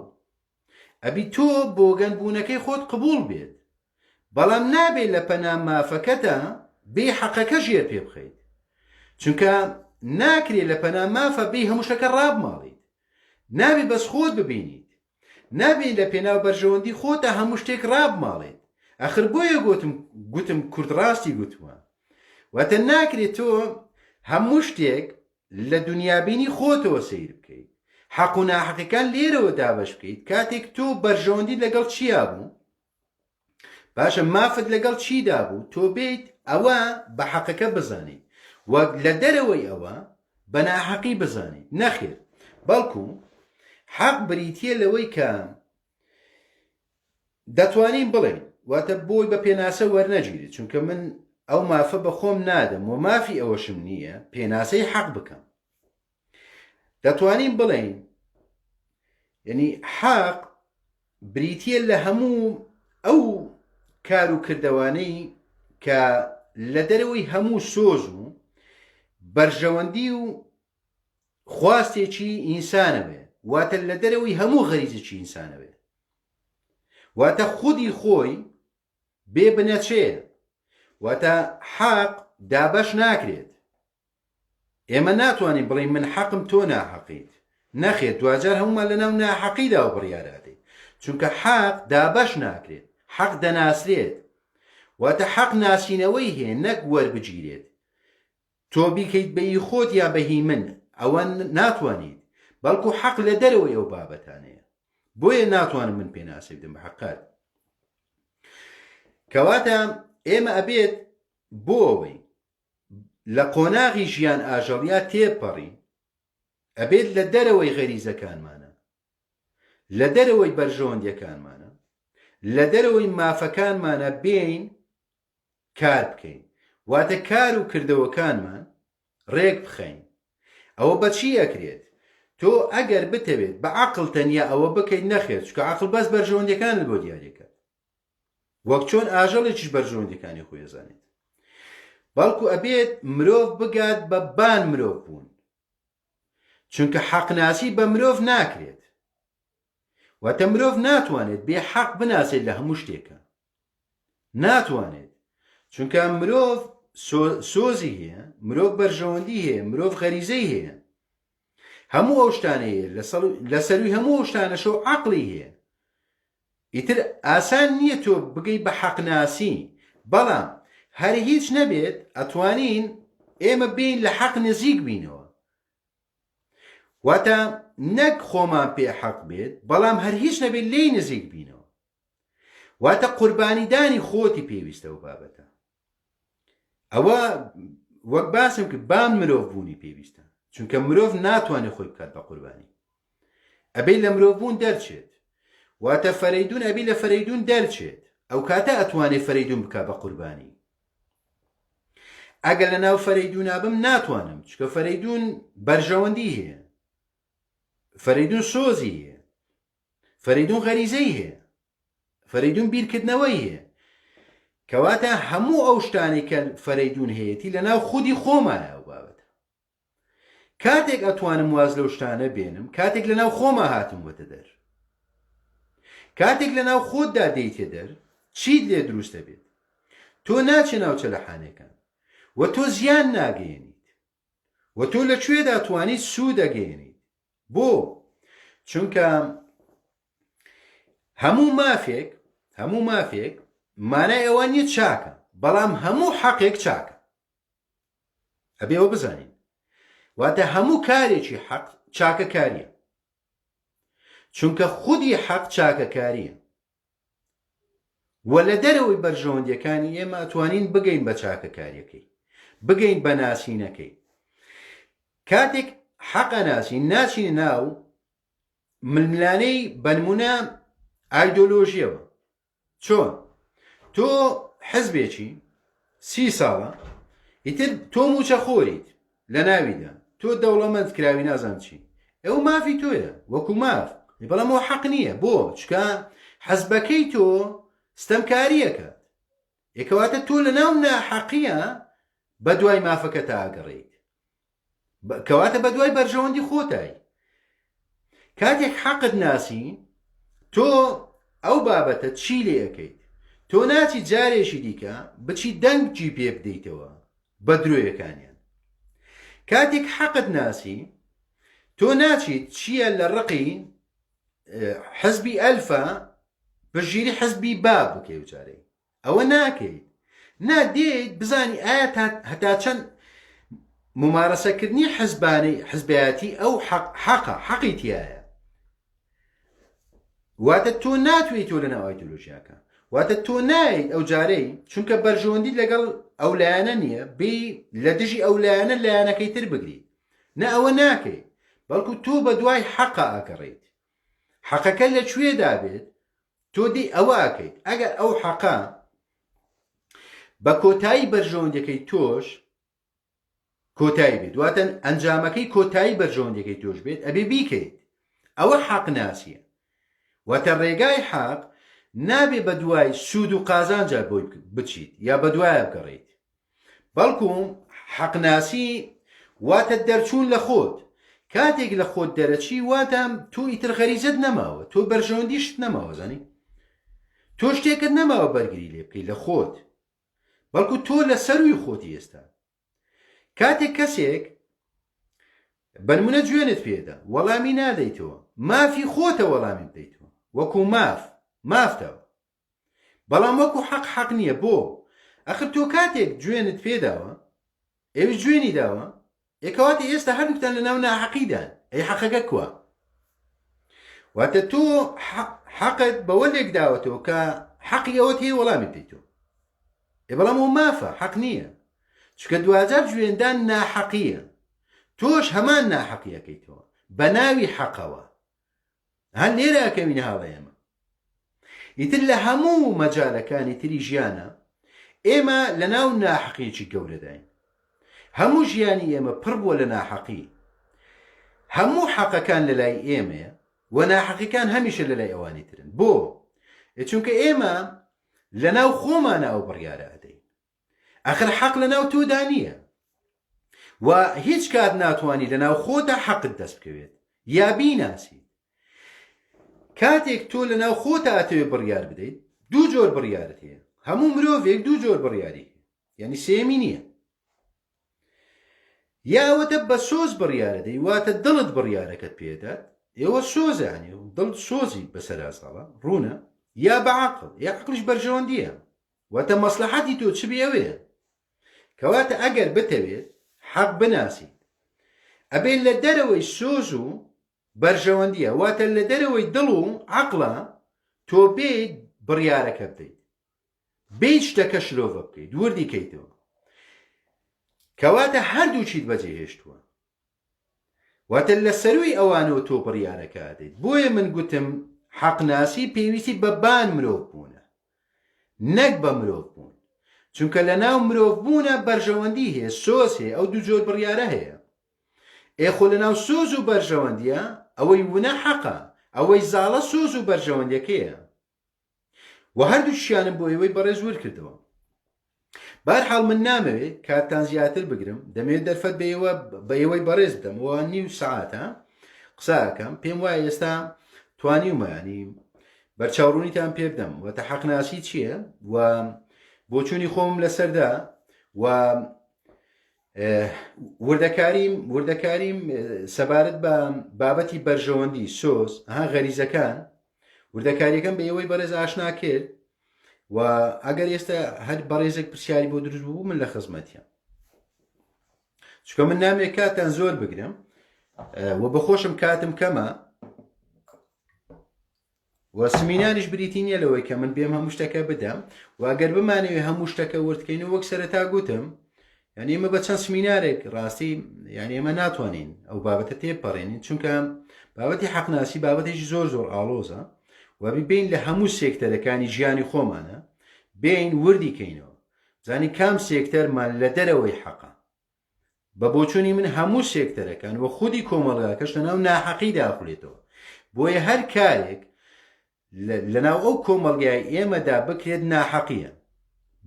ئەبی تۆ بۆگەن بوونەکەی خۆت قبوڵ بێت، بەڵام نابێت لە پەنا مافەکەتە بێ حەقەکە ژێر پێ بخەیت، چونکە ناکرێت لە پەنا مافە بێ هەموو شتەکە ڕابماڵیت، نابێت بەس خۆت ببینیت، نابێت لە پێناو بەرژەوەندی خۆتە هەموو شتێک ڕابماڵێت. ئەخر بۆیە گوتم کورد ڕاستی گوتووە، واتە ناکرێت تۆ هەموو شتێک لە دنیابینی خۆتەوە سیر بکەیت، حەق و ناحەقەکان لێرەوە دابەش بکەیت. کاتێک تۆ بەرژەوەندی لەگەڵ چیا بوو؟ باشە مافت لەگەڵ چیدا بوو تۆ بیت ئەوە بە حەقەکە بزانیت وەک لە دەرەوەی ئەوە بە ناحەقی بزانیت نەخێر بەڵکو حەق بریتیە لەوەی کە دەتوانین بڵێن واتە بۆی بە پێناسە وەرنەگیرێت چونکە من ئەو مافە بە خۆم نادەم و مافی ئەوەشم نییە پێناسەی حەق بکەم دەتوانین بڵێن یعنی حەق بریتیە لە هەموو ئەو کار و کردەوانەی کە لە دەرەوەی هەموو سۆز و بەرژەوەندی و خواستێکی ئینسانەوێ واتە لە دەرەوەی هەموو غەریزێکی ئینسانەوێ واتە خودی خۆی بێ بنەچەیە واتە حەق دابەش ناکرێت ئێمە ناتوانین بڵین من حەقم تۆ ناحەقیت نەخێت دوجار هەمومان لەناو ناحەقیدا و بڕیارادەین چونکە حەق دابەش ناکرێت حەق دەناسرێت واتە حەق ناسینەوەی هەیە نەک وەربگیرێت تۆ بیکەیت بەی خۆت یا بەهی من ئەوە ناتوانیت بەڵکو حەق لە دەرەوەی ئەو بابەتانەیە بۆیە ناتوانم من پێناسی بدەم بە حەقات کەواتە ئێمە ئەبێت بۆ ئەوەی لە قۆناغی ژیان ئاژەڵیا تێپەڕین ئەبێت لە دەرەوەی غەریزەکانمانە لە دەرەوەی بەرژەوەندیەکانمانە لە دەرەوەی مافەکانمانە بین کار بکەین واتە کار و کردەوەکانمان ڕێک بخەین ئەوە بەچی ئەکرێت تۆ ئەگەر بتەوێت بە عەقڵ تەنیا ئەوە بکەیت نەخێت چونکە عەقڵ بەس بەرژەوەندیەکانت بۆ دیاریەکات وەک چۆن ئاژەڵێکیش بەرژەوەندیەکانی خۆی ئەزانێت بەڵکو ئەبێت مرۆڤ بگات بە بان مرۆڤ بوون چونکە حەقناسی بە مرۆڤ ناکرێت واتە مرۆڤ ناتوانێت بێ حەق بناسێت لە هەموو شتێکە ناتوانێت چونکە مرۆڤ سۆزی هەیە مرۆڤ بەرژەوەندی هەیە مرۆڤ غەریزەی هەیە هەموو ئەو شتانە هەیە لە سەروی هەموو ئەو شتانەشە و عەقڵی هەیە ئیتر ئاسان نییە تۆ بگەی بە حەقناسی بەڵام هەر هیچ نەبێت ئەتوانین ئێمە بین لە حەق نزیک بینەوە واتە نەک خۆمان پێ حەق بێت بەڵام هەر هیچ نەبێت لێی نزیک بینەوە واتە قوربانیدانی خۆتی پێویستە و بابەتە ئەوە وەک باسم کرد بان مرۆڤ بوونی پێویستە چونکە مرۆڤ ناتوانێت خۆی بکات بە قوربانی ئەبێ لە مرۆڤ بوون دەرچێت واتە فەرەیدون ئەبێ لە فەرەیدون دەرچێت ئەو کاتە ئەتوانێت فەرەیدون بکات بە قوربانی ئەگەر لە ناو فەرەیدونا بم ناتوانم چونکە فەرەیدون بەرژەوەندی هەیە فەرەیدون سۆزی هەیە فەرەیدون غەریزەی هەیە فەرەیدون بیرکردنەوەی هەیە کەواتە هەموو ئەو شتانێک کە فەرەیدون هەیەتی لە ناو خودی خۆمانە ئەو بابەتە کاتێک ئەتوانم واز لەو شتانە بێنم کاتێک لە ناو خۆمە هاتم وەتە دەر کاتێک لە ناو خۆتدا دەیتێ دەر چیت لێ دروستە بێت تۆ ناچێ ناو چەلەحانەکان و تۆ زیان ناگەیەنیت و تۆ لەکوێدا توانیت سوود ئەگەیەنیت بۆ چونکە هەموو مافێک مانای ئەوە نیە چاکە بەڵام هەموو حەقێک چاکە ئەبێ ئەوە بزانین واتە هەموو کارێکی حەق چاکەکاریە چونکە خودی حەق چاکەکاریە و لە دەرەوەی بەرژەوەندیەکانی ئێمە ئەتوانین بگەین بە چاکەکاریەکەی بگەین بە ناسینەکەی کاتێک حەقە ناسین ناچینە ناو ململانەی بەنمونە ئایدۆلۆژیەوە چۆن تۆ حزبێکی 30 ساڵە ئیتر تۆ موچە خۆریت لە ناویدا تۆ دەوڵەمەند کراوی نازان چی ئەو مافی تۆیە وەکو ماف بەڵام ئەو حەق نییە بۆ چکە حەزبەکەی تۆ ستەمکاریەکات یەکەواتە تۆ لە ناو ناحەقیە بە دوای مافەکە تا ئاگەڕێیت کەواتە بە دوای بەرژەوەندی خۆتایی کاتێک حەقت ناسی تۆ ئەو بابەتە چی لێ ئەەکەیت تۆ ناچی جارێکی دیکە بچی دەنگی پێ بدەیتەوە بە درۆیەکانیان کاتێک حەقت ناسی تۆ ناچیت چییە لە ڕقی حزبی ئەلفە بەژیری حزبی باب بکەی و جارەی ئەوە ناکەیت نادێت بزانی ئایا هەتا چەند ممارەسەکردنی حزبایەتی ئەو حەقی تایە واتە تۆ ناتوێت تۆ لەناو ئایدۆلۆژیاکە واتە تۆ نایت ئەو جارەی چونکە بەرژەوەندی لەگەڵ ئەو لایەنە نییە بێ لە دژی ئەو لایەنە لایەنەکەی تر بگریت نە ئەوە ناکەیت بەڵکو تۆ بە دوای حەقا ئەگەڕیت حەقەکە لەکوێدا بێت تۆ دی ئەوە ئەکەیت ئەگەر ئەو حەقا بە کۆتایی بەرژەوەندەکەی تۆش کۆتایی بێت دواتە ئەنجامەکەی کۆتایی بەرژەوەندەکەی تۆش بێت ئەبێ بیکەیت ئەوە حەق ناسیە واتە ڕێگای حەق نابێ بە دوای سوود و قازانجا بۆی بچیت یا بە دوایە بگەڕیت بەڵکو حەقناسی واتە دەرچوون لە خۆت کاتێک لە خۆت دەرەچی واتە تۆ ئیتر غەریزەت نەماوە تۆ بەرژەوەندیشت نەماوە زانی تۆ شتێکت نەماوە بەرگری لێ بکەی لە خۆت بەڵکو تۆ لە سەروی خۆتی ئێستا کاتێک کەسێک بەنمونە گوێنت پێدا وەڵامی نادەیتەوە مافی خۆتە وەڵامی بدەیتەوە وەکو مافتەوە بەڵام وەکو حەق نییە بۆ ئەخر تۆ کاتێک گوێنت پێداوە ئێوە گوێنی داوە یەکەواتی ئێستا هەردووکتان لە ناو ناحەقیدان ئەی حەقەکە کووە واتە تۆ حەقت بەوە لێک داوەتەوە کە حەقی ئەوەت هەیە وەڵامی بدەیتەوە بەڵام ئەو مافە حەق نییە چکە دوجار گوێندان ناحەقیە تۆش هەمان ناحەقیەکەیتەوە بە ناوی حەقەوە هەر لێرە ئەکەوینە هاڵە ئێمە ئیتر لە هەموو مەجالەکانی تری ژیانە ئێمە لە ناو ناحەقیەکی گەورەداین هەموو ژیانی ئێمە پڕ بووە لە ناحەقی هەموو حەقەکان لە لای ئێمەیە و ناحەقیەکان هەمیشە لە لای ئەوانی ترن بۆ چونکە ئێمە لە ناو خۆمانە ئەو بڕیارە ئەدەین ئەخر حەق لە ناو تۆدا نییە و هیچ کات ناتوانانی لە ناو خۆتا حەقت دەست بکەوێت یا بیناسیت کاتێک تۆ لە ناو خۆتا ئەتەوێت بڕیار بدەیت دوو جۆر بڕیارت هەیە هەموو مرۆڤێک دوو جۆر بڕیاری یعنی سێمی نییە یا ئەوەتە بە سۆز بڕیارە دەی واتە دڵت بڕیارەکەت پێدات ئێوە سۆزانی و دڵ سۆزی بەسەرا ساڵە ڕوونە یا بە عەقڵ یا عەقڵیش بەرژەوەندیە واتە مەسلەحەتی تۆ چ بێ ئەوەیە کەواتە ئەگەر بتەوێت حەق بناسیت ئەبێت لە دەرەوەی سۆز و بەرژەوەندیە واتە لە دەرەوەی دڵ و عەقڵە تۆ بێت بڕیارەکە بدەیت بێت شتەکە شلۆڤە بکەیت وردی کەیتەوە کەواتە هەردووچیت بەجێهێشتووە واتە لە سەروی ئەوانەوە تۆ بڕیارەکە دەیت بۆیە من گوتم حەقناسی پێویستی بە بان مرۆڤ بوونە نەک بە مرۆڤ بوون چونکە لە ناو مرۆڤ بوونە بەرژەوەندی هەیە سۆز هەیە ئەو دوو جۆر بڕیارە هەیە ئێخۆ لە ناو سۆز و بەرژەوەندیە ئەوەی وونە حەقە ئەوەی زاڵە سۆز و بەرژەوەندیەکەیە و هەردوو شیانم بۆ ئێوەی بەڕێز ور کردەوە بەرحاڵ من نامەوێت کاتتان زیاتر بگرم دەمەوێت دەرفەت بە ئێوەی بەڕێز بدەم وە نیو سەعاتە قساکەم پێم وایە ئێستا توانیومە ینی بەرچاوڕوونیتان پێ بدەم وەتە حەقناسی چییە و بۆچوونی خۆم لەسەردا و وردەکاریم سەبارەت بە بابەتی بەرژەوەندی سۆز غەریزەکان وردەکاریەکەم بە ئێوەی بەڕێز ئاشنا کرد و ئەگەر ئێستا هەر بەڕێزێک پرسیاری بۆ دروست بوو من لە خزمەتیان چکە من نامێک کاتان زۆر بگرم و بەخۆشم کاتم کەمە و سمینانیش بریتی نییە لەوەی کە من بێم هەموو شتەکە بدەم و ئەگەر بمانەوێ هەموو شتەکە وردکەین و وەک سەرەتا گوتم یعنی ئێمە بە چەند سمینارێک ڕاستی یعنی ئێمە ناتوانین ئەو بابەتە تێپەڕێنین چونکە بابەتی حەقناسی بابەتێکی زۆر ئاڵۆزە و بین لە هەموو سێکتەرەکانی ژیانی خۆمانە بین وردی کەینەوە زانی کام سێکتەرمان لە دەرەوەی حەقە بە بۆچوونی من هەموو سێکتەرەکان و خودی کۆمەڵگاکەش لەناو ناحەقی داخولێتەوە بۆیە هەر کارێک لەناو ئەو کۆمەڵگای ئێمەدا بکرێت ناحەقیە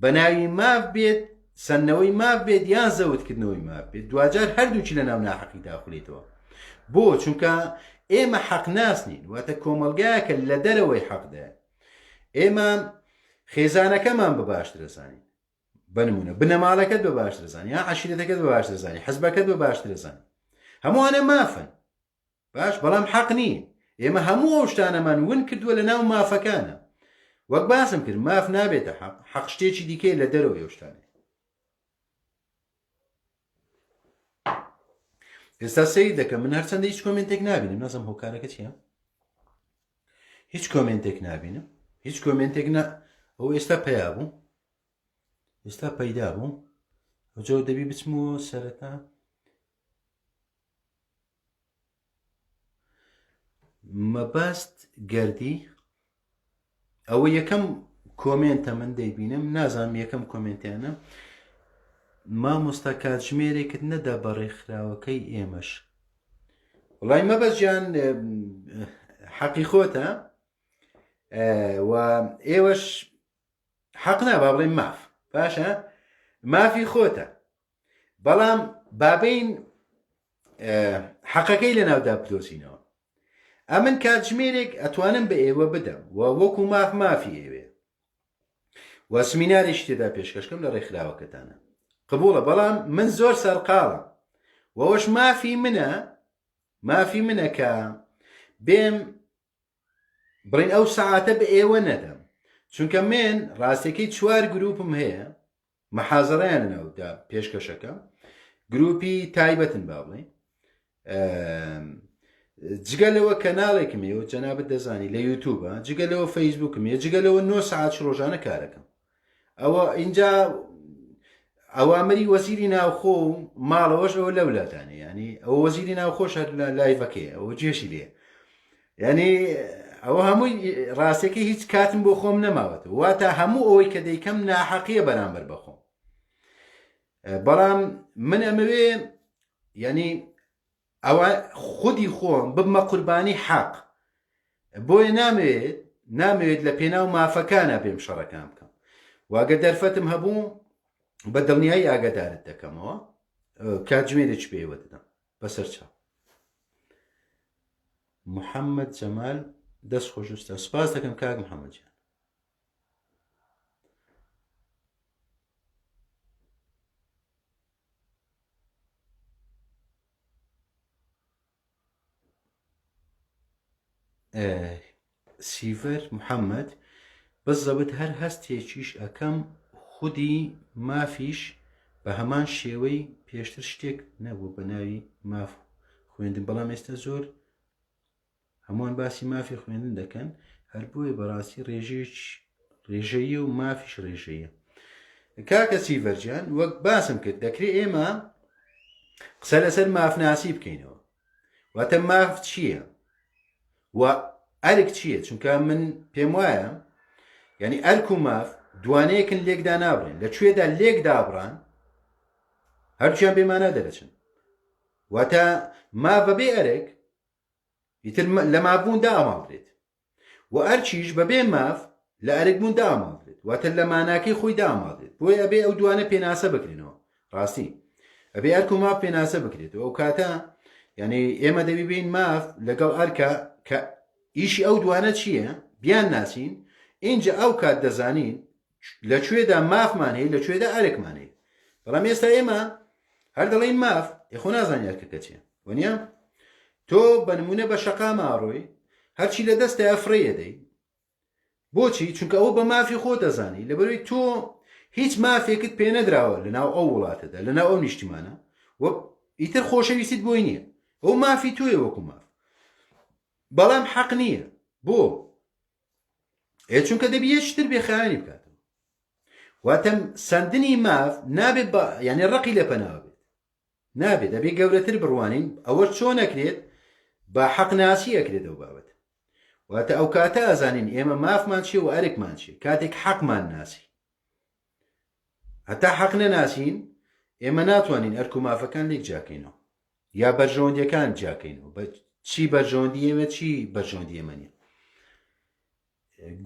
بە ناوی ماف بێت سنەوەی ماف بێت یان زەوتکردنەوەی ماف بێت دوجار هەردووچی لەناو ناحەقی داخولێتەوە بۆ چونکە ئێمە حەق ناسنین واتە کۆمەڵگایەکە لە دەرەوەی حەقدا ئێمە خێزانەکەمان بە باش دەزانین بنمونە بنەماڵەکەت بە باش دەزانین یا عەشیرەتەکەت بە باش دەزانین حەزبەکەت بە باش دەزانین هەمووانە مافن باش بەڵام حەق نین ئێمە هەموو ئەو شتانەمان ون کردووە لە ناو مافەکانە وەک باسم کرد ماف نابێتە حەق شتێکی دیکەی لە دەرەوەی ئەو شتانە ئێستا سەیر دەکەم من هەرچەندە هیچ کۆمنتێک نابینم نازم هۆکارەکە چییە هیچ کۆمنتێک نابینم هیچ کۆمنتێک ئەو ئێستا پیا بوو ئێستا پەیدا بوو ئەوجا دەبی بچمەوە سەرەتا مەبەست گەردی ئەوە یەکەم کۆمنتە من دەیبینم نازانم یەکەم کۆمنتیانە مامۆستا کاتژمێرێکت نەدا بە ڕێکخراوەکەی ئێمەش وڵای مەبەست گیان حەقی خۆتە و ئێوەش حەق نا با بڵێن ماف باشە مافی خۆتە بەڵام بابین حەقەکەی لە ناودا بدۆزینەوە ئەمن کاتژمێرێک ئەتوانم بە ئێوە بدەم و وەکو مافی ئێوێ و سمینارێکی تێدا پێشکەشکەم لە ڕێکخراوەکەتانە قبوڵە بەڵام من زۆر سەرقاڵم وەوەش مافی منە کە بێم بڕین ئەو سەعاتە بە ئێوە نەدەم چونکە من ڕاستەکەی 4 گروپم هەیە مەحازەڕیانە ناودا پێشکەشەکە گروپی تایبەتن با بڵێن جگەلەوە کەناڵێکم هەیە و جەنابەت دەزانی لە یوتیوبە جگەلەوە فەیسبووکم هەیە جگەلەوە 9 ساعت ڕۆژانە کارەکەم ئەوە اینجا ئەوامری وەزیری ناوخۆ و ماڵەوەش ئەوە لەولاتانێ ینی ئەوە وەزیری ناوخۆش لە لایڤەکەی ئەوە جێشی لێ ینی ئەوە هەمووی ڕاستەکەی هیچ کاتم بۆ خۆم نەماوەتەوە واتە هەموو ئەوەی کە دەیکەم ناحەقیە بەرامبەر بەخۆم بەڵام من ئەمەوێ ینی ئەوە خودی خۆم ببمە قوربانی حەق بۆیە نامەوێت لە پێناو مافەکانە بێم شەڕەکان بکەم واگە دەرفەتم هەبوو بە دڵنیایی ئاگادارت دەکەمەوە کاتژمێرێک پێوە دەدەم بەسەر چاو محەممەد جەمال دەست خۆشوستە سپاس دەکەم کاک محەممەد جان سیڤەر محەممەد بەزەوت هەر هەستێکیش ئەەکەم خودی مافیش بە هەمان شێوەی پێشتر شتێک نەبوو بە ناوی ماف خوێندن بەڵام ئێستا زۆر هەمووان باسی مافی خوێندن دەکەن هەر بۆیە بەڕاستی ڕێژەیە و مافیش ڕێژەیە کاکە سیڤەرجان وەک باسم کرد دەکرێت ئێمە قسە لەسەر مافناسی بکەینەوە واتە ماف چییە و ئەرک چییە چونکە من پێم وایە ینی ئەرک و ماف دوانەیەکن لێکدا نابڕێن لەکوێدا لێک دابڕان هەرچیان بێمانە دەرەچن واتە ما بەبێ ئەرک ئیتر لە مافبووندا ئاماڵێت و ئەرچیش بەبێ ماف لە ئەرکبووندا ئاماڵێت واتە لە ماناکەی خۆیدا ئاماڵێت بۆی ئەبێ ئەو دوانە پێناسە بکرێنەوە ڕاستی ئەبێ ئەرک و ماف پێناسە بکرێتەوە ئەو کاتە یعنی ئێمە دەبی بین ماف لەگەڵ ئەرکە کە ئیشی ئەو دوانە چییە بیان ناسین اینجا ئەو کات دەزانین لەکوێدا مافمان هەیە لەکوێدا ئەرکمان هەیە بەڵام ئێستا ئێمە هەر دەڵێن ماف یخۆ نازانانی ئەرکەکە چیە وەنیە تۆ بە نمونە بە شەقا ماڕۆی هەرچی لە دەستە ئەفرەیە دەی بۆچی چونکە ئەو بە مافی خۆ دەزانی لەبەرەوەی تۆ هیچ مافێکت پێ نەدراوە لەناو ئەو وڵاتەدا لەناو ئەو نیشتیمانە وە ئیتر خۆشەویستیت بۆی نییە ئەو مافی تۆیە وەکو ماف بەڵام حەق نییە بۆ چونکە دەبی یەکتر بێخایانی بکاتەوە واتە سندنی ماف نابێت یعنی ڕقی لە پەناوە بێت نابێت دەبێت گەورەتر بڕوانین ئەوە چۆن ئەکرێت بە حەقناسی ئەکرێت ئەو بابەت واتە ئەو کاتە ئەزانین ئێمە مافمان چیە و ئەرکمان چیە کاتێک حەقمان ناسی هەتا حەق نەناسین ئێمە ناتوانین ئەرک و مافەکان لێک جاکەینەوە یا بەرژەوەندیەکان جاکەینەوە بە چی بەرژەوەندی ئێمە چی بەرژەوەندی ئێمە نیە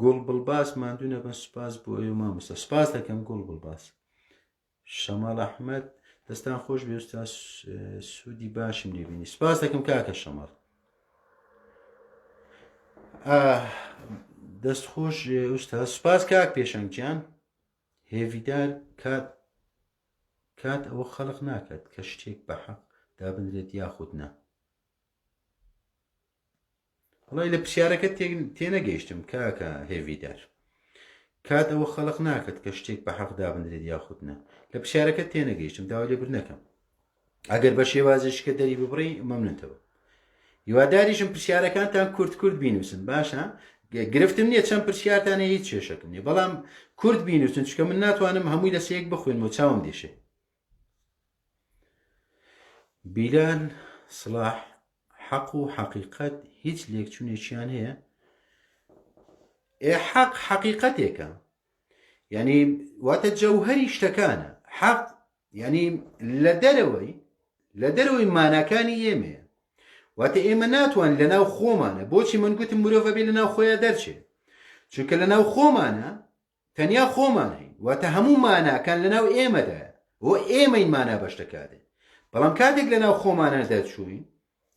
گوڵ بڵباس ماندوو نەبن سوپاس بۆ ئێوە مامۆستا سپاس دەکەم گوڵ بڵباس شەماڵ ئەحمەد دەستان خۆش بێ ئوستا سوودی باشم لێبینی سپاس دەکەم کاکە شەماڵ دەست خۆش ئوستا سپاس کاک پێشەنگیان هێویدار کات ئەوە خەڵق ناکات کە شتێک بە حەق دابنرێت یاخود نا وڵای لە پرسیارەکە تێنەگەیشتم کاکە هێویدار کات ئەوە خەڵق ناکات کە شتێک بە حەق دابنرێت یاخود نا لە پرسیارەکە تێنەگەیشتم داوای لێبر نەکەم ئەگەر بە شێوازێکە دەری ببڕی مەمنونتەوە هیواداریشم پرسیارەکانتان کورت بینوسن باشە گرفتم نییە چەند پرسیارتانە هیچ کێشەکەم نیە بەڵام کورد بینوتن چکە من ناتوانم هەمووی لە سەیەک بخوێنم و چاوم دێشێ بیلال سڵاح حەق و حەقیقەت هیچ لێکچوونێکیان هەیە حەق حەقیقەتێکە یعنی واتە جەوهەری شتەکانە حەق یعنی لە دەرەوەی ماناکانی ئێمەیە واتە ئێمە ناتوان لەناو خۆمانە بۆچی من گوتم مرۆڤ بێ لەناو خۆیان دەرچێت چونکە لەناو خۆمانە تەنیا خۆمان هەین واتە هەموو ماناکان لەناو ئێمەدایە بۆ ئێمەین مانا بەشتەکاتێ بەڵام کاتێک لەناو خۆمانە دەرچووین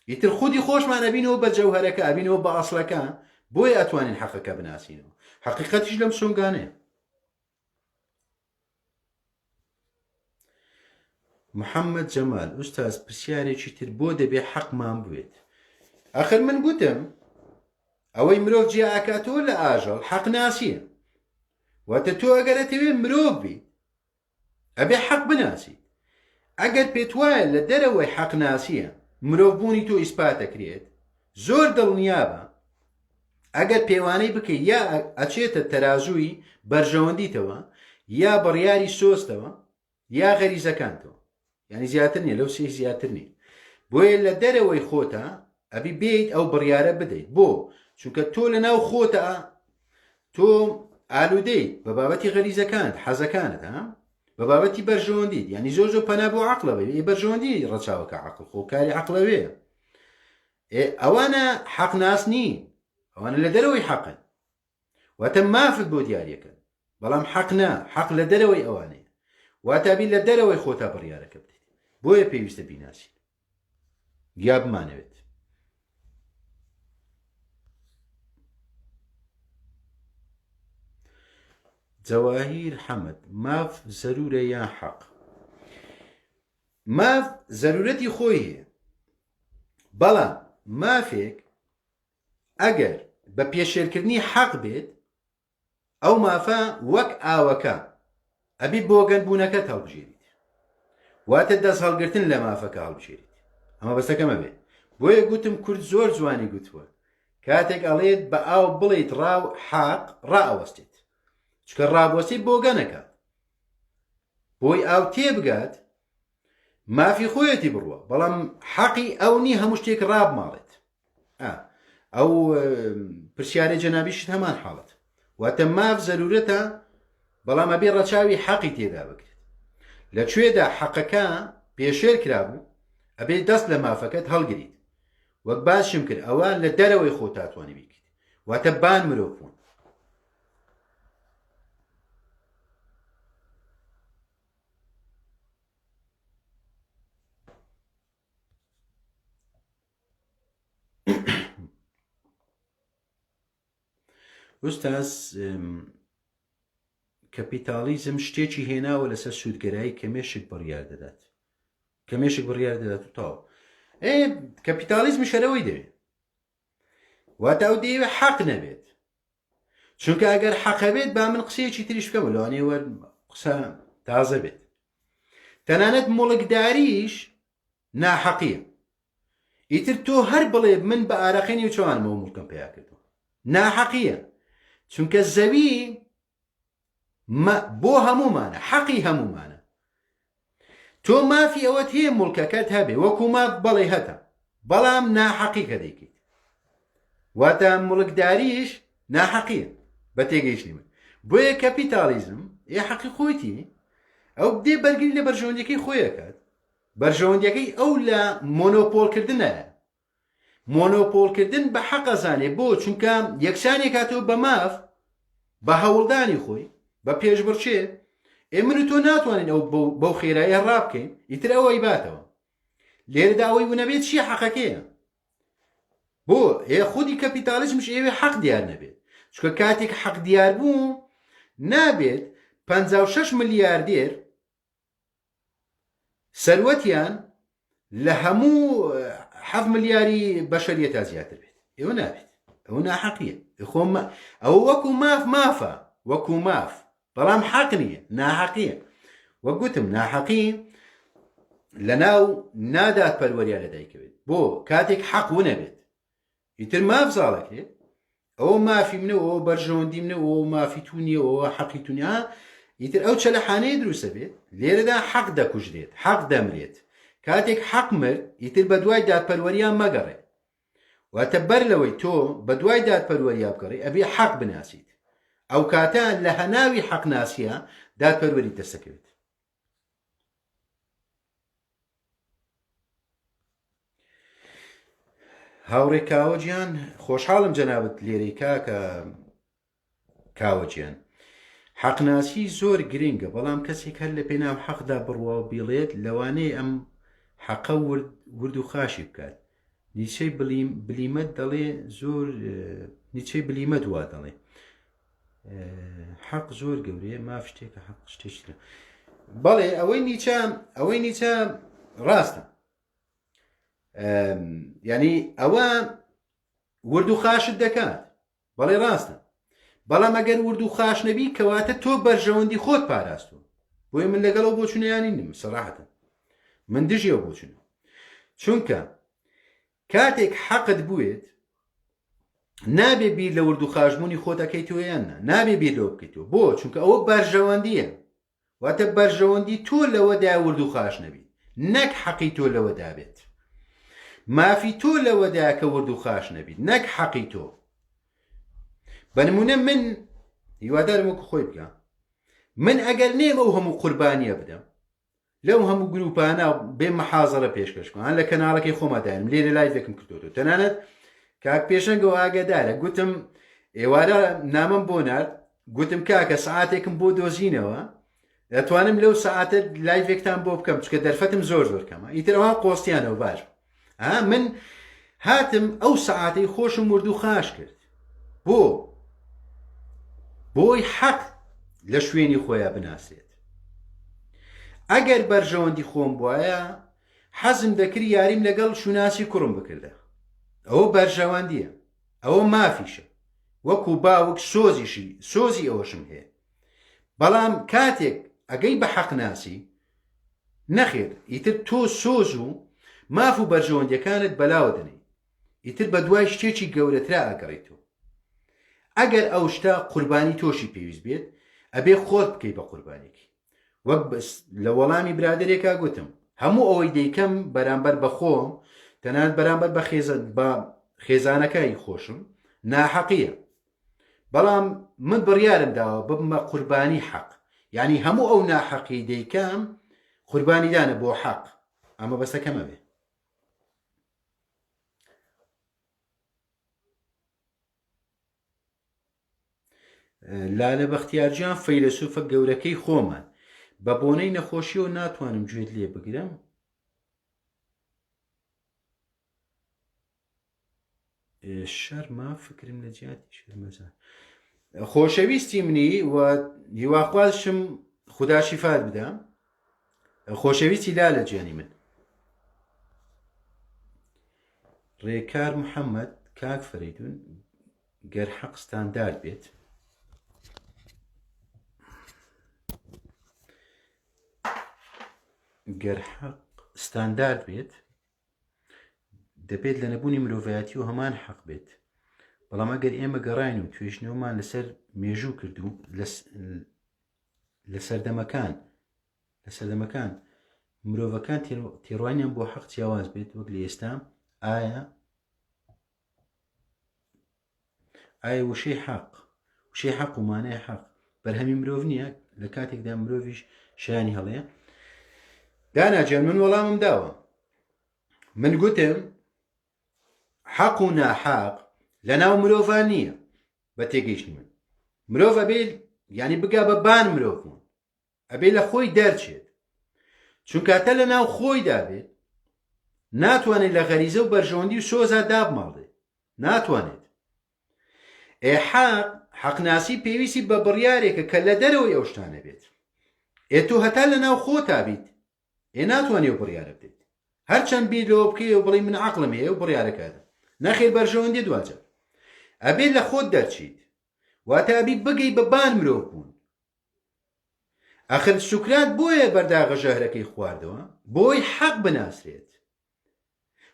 ئیتر خودی خۆشمان ئەبینەوە بە جەوهەرەکە ئەبینەوە بە ئەسڵەکە بۆیە ئەتوانین حەقەکە بناسینەوە حەقیقەتیش لەم سۆنگانەیە محەممەد جەمال ئوستاز پرسیارێکی تر بۆ دەبێ حەقمان بوێت ئاخر من گوتم ئەوەی مرۆڤ جیا ئاکاتەوە لە ئاژەڵ حەق ناسیە واتە تۆ ئەگەر ئەتەوێ مرۆڤ بیت ئەبێ حەق بناسیت ئەگەر پێت وایە لە دەرەوەی حەق ناسیە مرۆڤبوونی تۆ ئیسپات دەکرێت زۆر دڵنیابە ئەگەر پێوانەی بکەیت یا ئەچێتە تەرازووی بەرژەوەندیتەوە یا بڕیاری سۆستەوە یا غەریزەکانتەوە یعنی زیاتر نییە لەو سێ زیاتر نیە بۆیە لە دەرەوەی خۆتە ئەبی بێیت ئەو بڕیارە بدەیت بۆ چونکە تۆ لەناو خۆتە تۆ ئالوودەیت بە بابەتی غەریزەکانت حەزەکانت بە بابەتی بەرژەوەندیت یعنی زۆر زۆر پەنا بۆ عەقڵەوە بەرژەوەندی ڕەچاوەکە عەقڵ خۆ کاری عەقڵەوەیە ئەوانە حەقناس نین ئەوانە لە دەرەوەی حەقن واتە مافت بۆ دیارەکەن بەڵام حەق نا حەق لە دەرەوەی ئەوانەیە واتابی لە دەرەوەی خۆتا بڕیارەکە بدەیت بۆیە پێویستە بیناسین گیا بمانەوێت جەواهیر حەمەد ماف زەرورە یان حەق ماف زەرورەتی خۆی هەیە بەڵام مافێک ئەگەر بە پێشێلکردنی حەق بێت ئەو مافە وەک ئاوەکە ئەبی بۆ گەنبوونەکەت هەڵبژێریت واتە دەست هەڵگرتن لە مافەکە هەڵبژێریت ئەمە بەسەکەمە بێت بۆیە گوتم کورد زۆر جوانی گوتووە کاتێک ئەڵێت بە ئاو بڵیت ڕاو حەق ڕائەوەستێت چکە ڕابوەستی بۆ گەنەکات بۆی ئاو تێبگات مافی خۆیەتی بڕوە بەڵام حەقی ئەو نی هەموو شتێک ڕابماڵێت ئەو پرسیارەی جەنابیشت هەمان حاڵەت واتە ماف زەرورەتە بەڵام ئەبێ ڕەچاوی حەقی تێدا بکرێت لەکوێدا حەقەکە پێشێر کرابوو ئەبێ دەست لە مافەکەت هەڵگریت وەک باشم کرد ئەوە لە دەرەوەی خۆ تاتوانی بیکرد واتە بان مرۆڤ بوون ئوستاز کەپیتالیزم شتێکی هێناوە لەسەر سوودگەرایی کەمێشک بڕیار دەدات کەمێشک بڕیار دەدات و تاوە کەپیتالیزم شەرەوەی دەوێت واتە ئەو دەیەوێت حەق نەبێت چونکە ئەگەر حەقە بێت با من قسەیەکی تریش بکەم لەوانەیە قسە تازە بێت تەنانەت مڵکداریش ناحەقیە ئیتر تۆ هەر بڵێ من بە ئارەقینی و چۆوانمەوە مڵکم پێیا کردووە ناحەقیە چونکە زەوی بۆ هەمومانە حەقی هەمومانە تۆ مافی ئەوەت هەیە مڵکەکەت هەبێ وەکو ماف بەڵێ هەتە بەڵام ناحەقی کە دەیکەیت واتە مڵکداریش ناحەقیە بە تێگەیشتنی من بۆیە کەپیتالیزم حەقی خۆیتی ئەو بدێ بەرگری لە بەرژەوەندیەکەی خۆیەکات بەرژەوەندیەکەی ئەو لە مۆنۆپۆلکردنە مۆنۆپۆلکردن بە حەقەزانێ بۆ چونکە یەکسانێک هاتەوە بە ماف بە هەوڵدانی خۆی بە پێشبڕچێ من و تۆ ناتوانین ئەو بەو خێراییە ڕابکەین ئیتر ئەوەی باتەوە لێرەدا ئەوەی ونەبێت چیە حەقەکەیە بۆ خودی کەپیتالیزمش ئێوێ حەق دیار نەبێت چونکە کاتێک حەق دیار بوو نابێت 56 ملیاردێر سەروەتیان لە هەموو 7 ملیاری بەشەریەتا زیاتر بێت ئێوە نابێت ئەوە ناحەقیە ئەوە وەکو مافە وەکو ماف بەڵام حەق نییە ناحەقیە وەک گوتم ناحەقی لەناو نادات پەروەریە لەدایکەوێت بۆ کاتێک حەق ونەبێت ئیتر ماف زاڵەکرێت ئەوە مافی منە ئەوە بەرژەوەندی منە ئەوە مافی تو نییە ئەوە حەقی تو نیە ئیتر ئەو چەلەحانەیە دروستە بێت لێرەدا حەق دەکوژرێت حەق دەمرێت کاتێک حەق مرد ئیتر بە دوای دادپەروەریان مەگەڕێ واتە بەر لەوەی تۆ بە دوای دادپەروەریا بگەڕێ ئەبێ حەق بناسیت ئەو کاتان لە هەناوی حەق ناسیە دادپەروەری دەستەکەوێت هاوڕێ کاوەجیان خۆشحاڵم جەنابەت لێرەی کاکە کاوەجیان حەقناسی زۆر گرنگە بەڵام کەسێک هەر لە پێناو حەقدا بڕوا و بیڵێت لەوانەیە ئەم حەقە ورد و خاشی بکات نیچەی بلیمەت دەڵێ زۆر نیچەی بلیمەت وا دەڵێ حەق زۆر گەورەیە ماف شتێکە حەق شتێکە بەڵێ ئەوەی نیچە ڕاستە یعنی ئەوە ورد و خاشت دەکات بەڵێ ڕاستە بەڵام ئەگەر ورد و خاش نەبی کەواتە تۆ بەرژەوەندی خۆت پاراستوە بۆیە من لەگەڵەوە بۆچوونەیانی نیم سەراحەتەن من دژیەوە بۆچوونە چونکە کاتێک حەقت بوێت نابێ بیر لە ورد و خاشبوونی خۆتەکەیتەوە یاننا نابێ بیر لەوە بکەیتەوە بۆ چونکە ئەوە بەرژەوەندیە واتە بەرژەوەندی تۆ لەوەدا ورد و خاش نەبی نەک حەقی تۆ لەوەدا بێت مافی تۆ لەوەدا کە ورد و خاش نەبی نەک حەقی تۆ بەنمونە من هیوادارم وەکو خۆی بکە من ئەگەر نێم ئەو هەموو قوربانیە بدەم لەو هەموو گروپانە بێ مەحازەرە پێشکەشکن لە کەناڵەکەی خۆمەدایم لێرە لایڤێکم کردوتەوە تەنانەت کاک پێشەنگە و ئاگادارە گوتم ئێوارە نامم بۆ نارد گوتم کاکە سەعاتێکم بۆ دۆزینەوە دەتوانم لەو سەعاتە لایڤێکتان بۆ بکەم چکە دەرفەتم زۆر کەمە ئیتر ئەوان قۆستیانەوە باش من هاتم ئەو سەعاتەی خۆشم ورد و خاش کرد بۆی حەق لە شوێنی خۆیان بناسێت ئەگەر بەرژەوەندی خۆم بواە حەزم دەکرد یاریم لەگەڵ شوناسی کوڕم بکردە ئەوە بەرژەوەندیە ئەوە مافیشە وەکو باوک سۆزی ئەوەشم هەیە بەڵام کاتێک ئەگەی بە حەق ناسی نەخێر ئیتر تۆ سۆز و ماف و بەرژەوەندیەکانت بەلاوە دەنێ ئیتر بە دوای شتێکی گەورەترا ئەگەڕێتەوە ئەگەر ئەو شتا قوربانی تۆشی پێویست بێت ئەبێ خۆت بکەی بە قوربانێکی وەک لە وەڵامی برادێکا گوتم هەموو ئەوەی دەیکەم بەرامبەر بە خۆم تەنانەت بەرامبەر بە خێزانەکەی خۆشم ناحەقیە بەڵام من بڕیارم داوە ببمە قوربانی حەق یعنی هەموو ئەو ناحەقی دەیکەم قوربانیدانە بۆ حەق ئەمە بەسەکەمە بێ لالە بەختیارجیان فەیلسوفە گەورەکەی خۆمان بە بۆنەی نەخۆشیەوە ناتوانم گوێت لێ بگرم شەرما فکرم لە جیاتی شەرمەزان خۆشەویستی منی و هیواخوازشم خدا شیفات بدەم خۆشەویستی لالە گیانی من ڕێکار محەممەد کاک فەریدون گەر حەق ستاندارد بێت گەر حەق ستاندارد بێت دەبێت لە نەبوونی مرۆڤایەتی و هەمان حەق بێت بەڵام ئەگەر ئێمە گەڕاین و توێژنەوەمان لەسەر مێژوو کرد و لە سەردەمەکان مرۆڤەکان تێڕوانیان بۆ حەق جیاواز بێت وەک لە ئێستا ئایا وشەی حەق و مانای حەق بەرهەمی مرۆڤ نییە لە کاتێکدا مرۆڤیش شایانی هەڵەیە داناجیان من وەڵامم داوە من گوتم حەق و ناحەق لە ناو مرۆڤان نییە بە تێگەیشتنی من مرۆڤ ئەبێ یعنی بگا بە بان مرۆڤون ئەبێ لە خۆی دەرچێت چونکاتە لە ناو خۆیدا بێت ناتوانێت لە غەریزە و بەرژەوەندی و سۆزا دابماڵێت ناتوانێت حەقناسی پێویستی بە بڕیارێکە کە لە دەرەوەی ئەو شتانە بێت تۆ هەتا لە ناو خۆتا بیت ناتوانێت بڕیارە بدەیت هەرچەند بیر لەوە بکەی و بڵێ من عەقڵم هەیە و بڕیارەکەدە نەخێر بەرژەوەندی دواتر ئەبێت لە خۆت دەرچیت واتە ئەبی بگەی بە بان مرۆڤ بوون ئەخر سوکرات بۆیە بەرداغە ژەهرەکەی خواردەوە بۆی حەق بناسرێت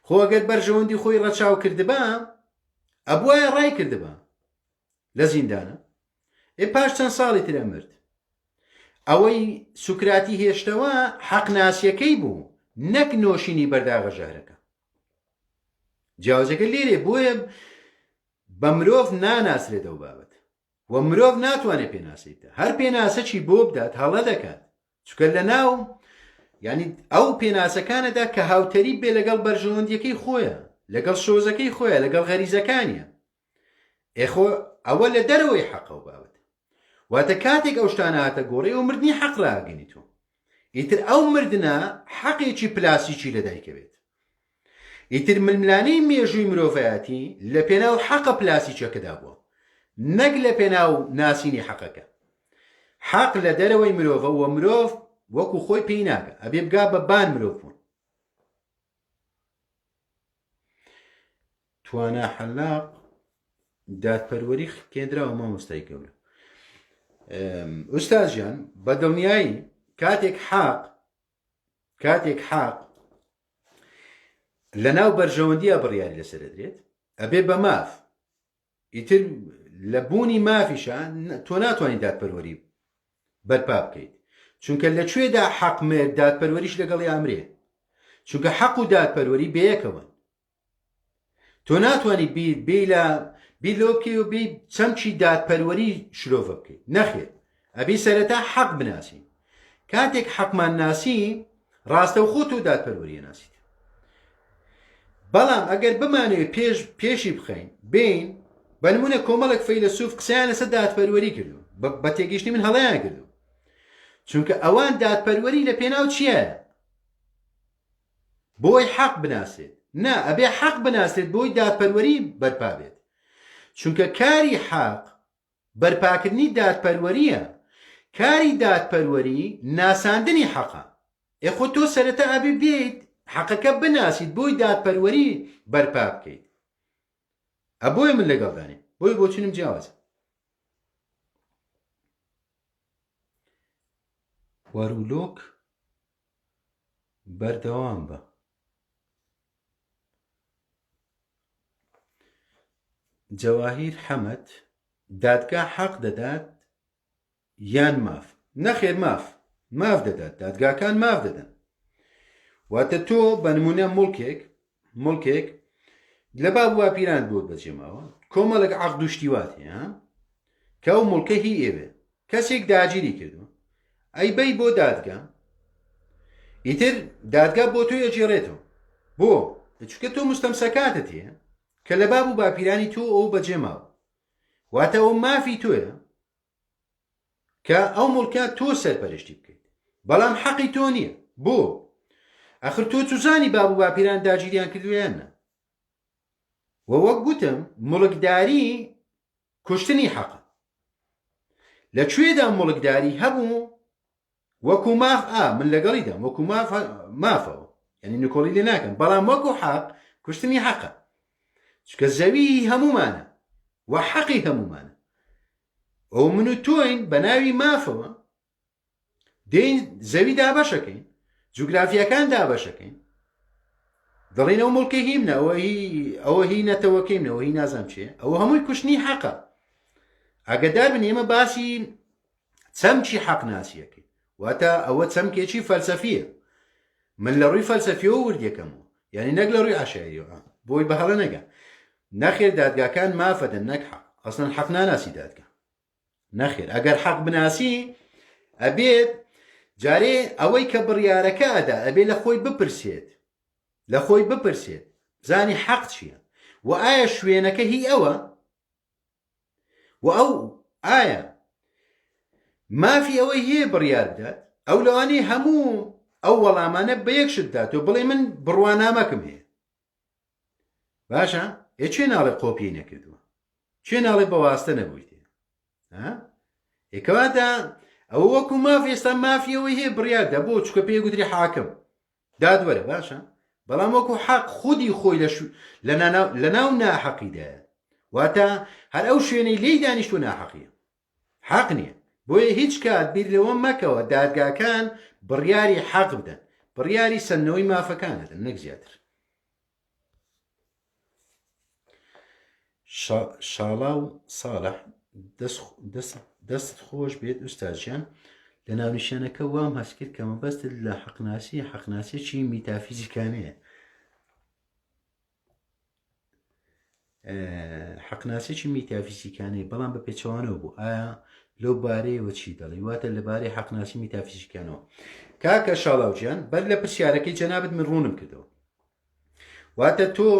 خۆ ئەگەر بەرژەوەندی خۆی ڕەچاو کردبا ئەبوایە ڕای کردبا لە زیندانە پاش چەند ساڵی ترە مرد ئەوەی سوکراتی هێشتەوە حەقناسیەکەی بوو نەک نۆشینی بەرداغە ژەهرەکە جیاوازەکە لێرێ بۆیە بە مرۆڤ ناناسرێتەوە بابەت و مرۆڤ ناتوانێت پێناسیتە هەر پێناسەکی بۆ بدات هەڵە دەکات چکە لە ناو ینی ئەو پێناسەکانەدا کە هاوتەری بێ لەگەڵ بەرژەوەندیەکەی خۆیە لەگەڵ شۆزەکەی خۆیە لەگەڵ غەریزەکانیە ئێخۆ ئەوە لە دەرەوەی حەقە و بابەت واتە کاتێک ئەو شتانە هاتە گۆڕی ئەو مردنی حەق ڕاگەنیتەوە ئیتر ئەو مردنە حەقێکی پلاسیکی لەدایکە بێت ئیتر ململانەی مێژووی مرۆڤایەتی لە پێناو حەقە پلاسیچەکەدا بووە نەک لە پێناو ناسینی حەقەکە حەق لە دەرەوەی مرۆڤە و مرۆڤ وەکو خۆی پێی ناکە ئەبێ بگا بە بان مرۆڤ بوون توانە حەلاق دادپەروەری کێنراوە مامۆستای گەورە ئوستاز ژیان بە دڵنیایی کاتێک حەق لە ناو بەرژەوەندیە بڕیاری لەسەر دەدرێت ئەبێ بە ماف ئیتر لە بوونی مافیشان تۆ ناتوانانی دادپەروەری بەرپا بکەیت چونکە لەکوێدا حەق مرد دادپەروەریش لەگەڵی ئامرێ چونکە حەق و دادپەروەری بەیەکەوە تۆ ناتوانانی بیر لەوە بکەی و بی چەمچی دادپەروەری شرۆڤە بکەیت نەخێت ئەبێ سەرەتا حەق بناسی کاتێک حەقمان ناسی ڕاستەوخۆ تۆ دادپەروەریە ناسیت بەڵام ئەگەر بمانەوێت پێشی بخەین بین بە نمونە کۆمەڵێک فەیلسوف قسەیان لەسەر دادپەروەری کردو بە تێگەیشتنی من هەڵەیان کردو چونکە ئەوان دادپەروەری لە پێناو چییە بۆی حەق بناسێت نا ئەبێ حەق بناسێت بۆی دادپەروەری بەرپا بێت چونکە کاری حەق بەرپاکردنی دادپەروەریە کاری دادپەروەری ناساندنی حەقە ئێخۆ تۆ سەرەتا ئەبێ بێیت حەقەکە بناسیت بۆی دادپەروەری بەرپا بکەیت ئەبۆیە من لەگەڵدانێ بۆی بۆچینم جیاوازە وەرولۆک بەردەوام بە جەواهیر حەمەد دادگا حەق دەدات یان ماف نەخێر ماف دەدات دادگاکان ماف دەدەن واتە تۆ بە نمونە مڵکێک لە باب وا پیران بۆت بەجێماوە کۆمەڵێک عەقد و شتیوات هەیە کە ئەو مڵکە هی ئێوێ کەسێک داگیری کردو ئەی بەی بۆ دادگا ئیتر دادگا بۆ تۆ ئەجێڕێتەوە بۆ چونکە تۆ مستەمسەکاتت هەیە کە لە باب و باپیرانی تۆ ئەو بەجێماوە واتە ئەو مافی تۆیە کە ئەو مڵکە تۆ سەرپەرشتی بکەیت بەڵام حەقی تۆ نییە بۆ ئەخر تۆ توزانی باب و باپیران داگیریان کردویان نە و وەک گوتم مڵکداری کوشتنی حەقە لەکوێدا مڵکداری هەبوو وەکو ماف من لەگەڵیدام وەکو مافەوە یعنی نکۆڵی لێ ناکەم بەڵام وەکو حەق کوشتنی حەقە چکە زەوی هەمومانە و حەقی هەمومانە ئەو من و تۆین بە ناوی مافەوە دێین زەوی دابەشەکەین جوگرافیەکان دابەشەکەین دەڵێن ئەو مڵکە هیمنە ئەوە هی نەتەوەکەیمنەوە هی نازام چێ ئەوە هەمووی کوشتنی حەقە ئاگدار بن ئێمە باسی چەمکی حەق ناسیەکەی واتە ئەوە چەمکێکی فەلسەفیە من لە ڕووی فەلسەفیەوە وردیەکەمەوە یعنی نەک لە ڕووی عەشایریەوە بۆی بە هەڵە نەگە نەخێر دادگاکان مافەدەن نەک حەق ئەسڵەن حەق ناناسی دادگا نەخێر ئەگەر حەق بناسی ئەبێت جارێ ئەوەی کە بڕیارەکە ئەدا ئەبێ لە خۆی بپرسێت زانی حەق چییە و ئایا شوێنەکە هی ئەوە و ئەو ئایا مافی ئەوەی هەیە بڕیار بدات ئەو لەوانەیە هەموو ئەو وەڵامانە بە یەک شت داتەوە بڵێ من بڕوانامەکەم هەیە باشە چێ ناڵێ قۆپی نەکردووە چێ ناڵێ بەواستە نەبوویت کەواتە ئەوە وەکو مافی ئێستا مافیەوەی هەیە بڕیاردا بۆ چکە پێ گوتری حاکم دادوەرە باشە بەڵام وەکو حەق خودی خۆی لە ناو ناحەقیدایە واتە هەر ئەو شوێنەی لێی دانیشتوە ناحەقیە حەق نییە بۆیە هیچ کات بیر لەوە مەکەوە دادگاکان بڕیاری حەق بدەن بڕیاری سەرنەوەی مافەکانەدەن نەک زیاتر شاڵاو ساڵح دەست خۆش بێت ئوستاژیان لە ناونیشانەکە وام هەست کرد کە مەبەست لە حەقناسیەکی میتافیزیکانەیە حەقناسیەکی میتافیزیکانەیە بەڵام بە پێچەوانەوە بوو ئایا لەو بارەیەوە چی دەڵێ واتە لەبارەی حەقناسی میتافیزیکانەوە کاکە شاڵاوجیان بەر لە پرسیارەکەی جەنابەت من ڕوونم کردەوە واتە تۆ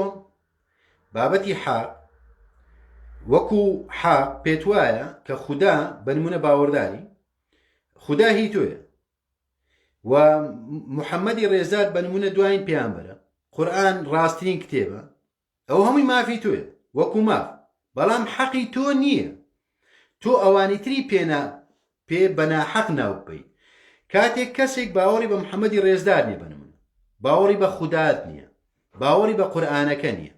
بابەتی حەق وەکو حەق پێت وایە کە خودا بەنمونە باوەڕداری خودا هی تۆیە و محەممەدی ڕێزدار بەنمونە دوایین پێیانبەرە قورئان ڕاستترین کتێبە ئەو هەمووی مافی تۆیە وەکو ماف بەڵام حەقی تۆ نییە تۆ ئەوانی تری پێ بەناحەق ناو بکەیت کاتێک کەسێک باوەڕی بە محەممەدی ڕێزدار نیە بنمونە باوەڕی بە خودات نییە باوەڕی بە قورئانەکە نییە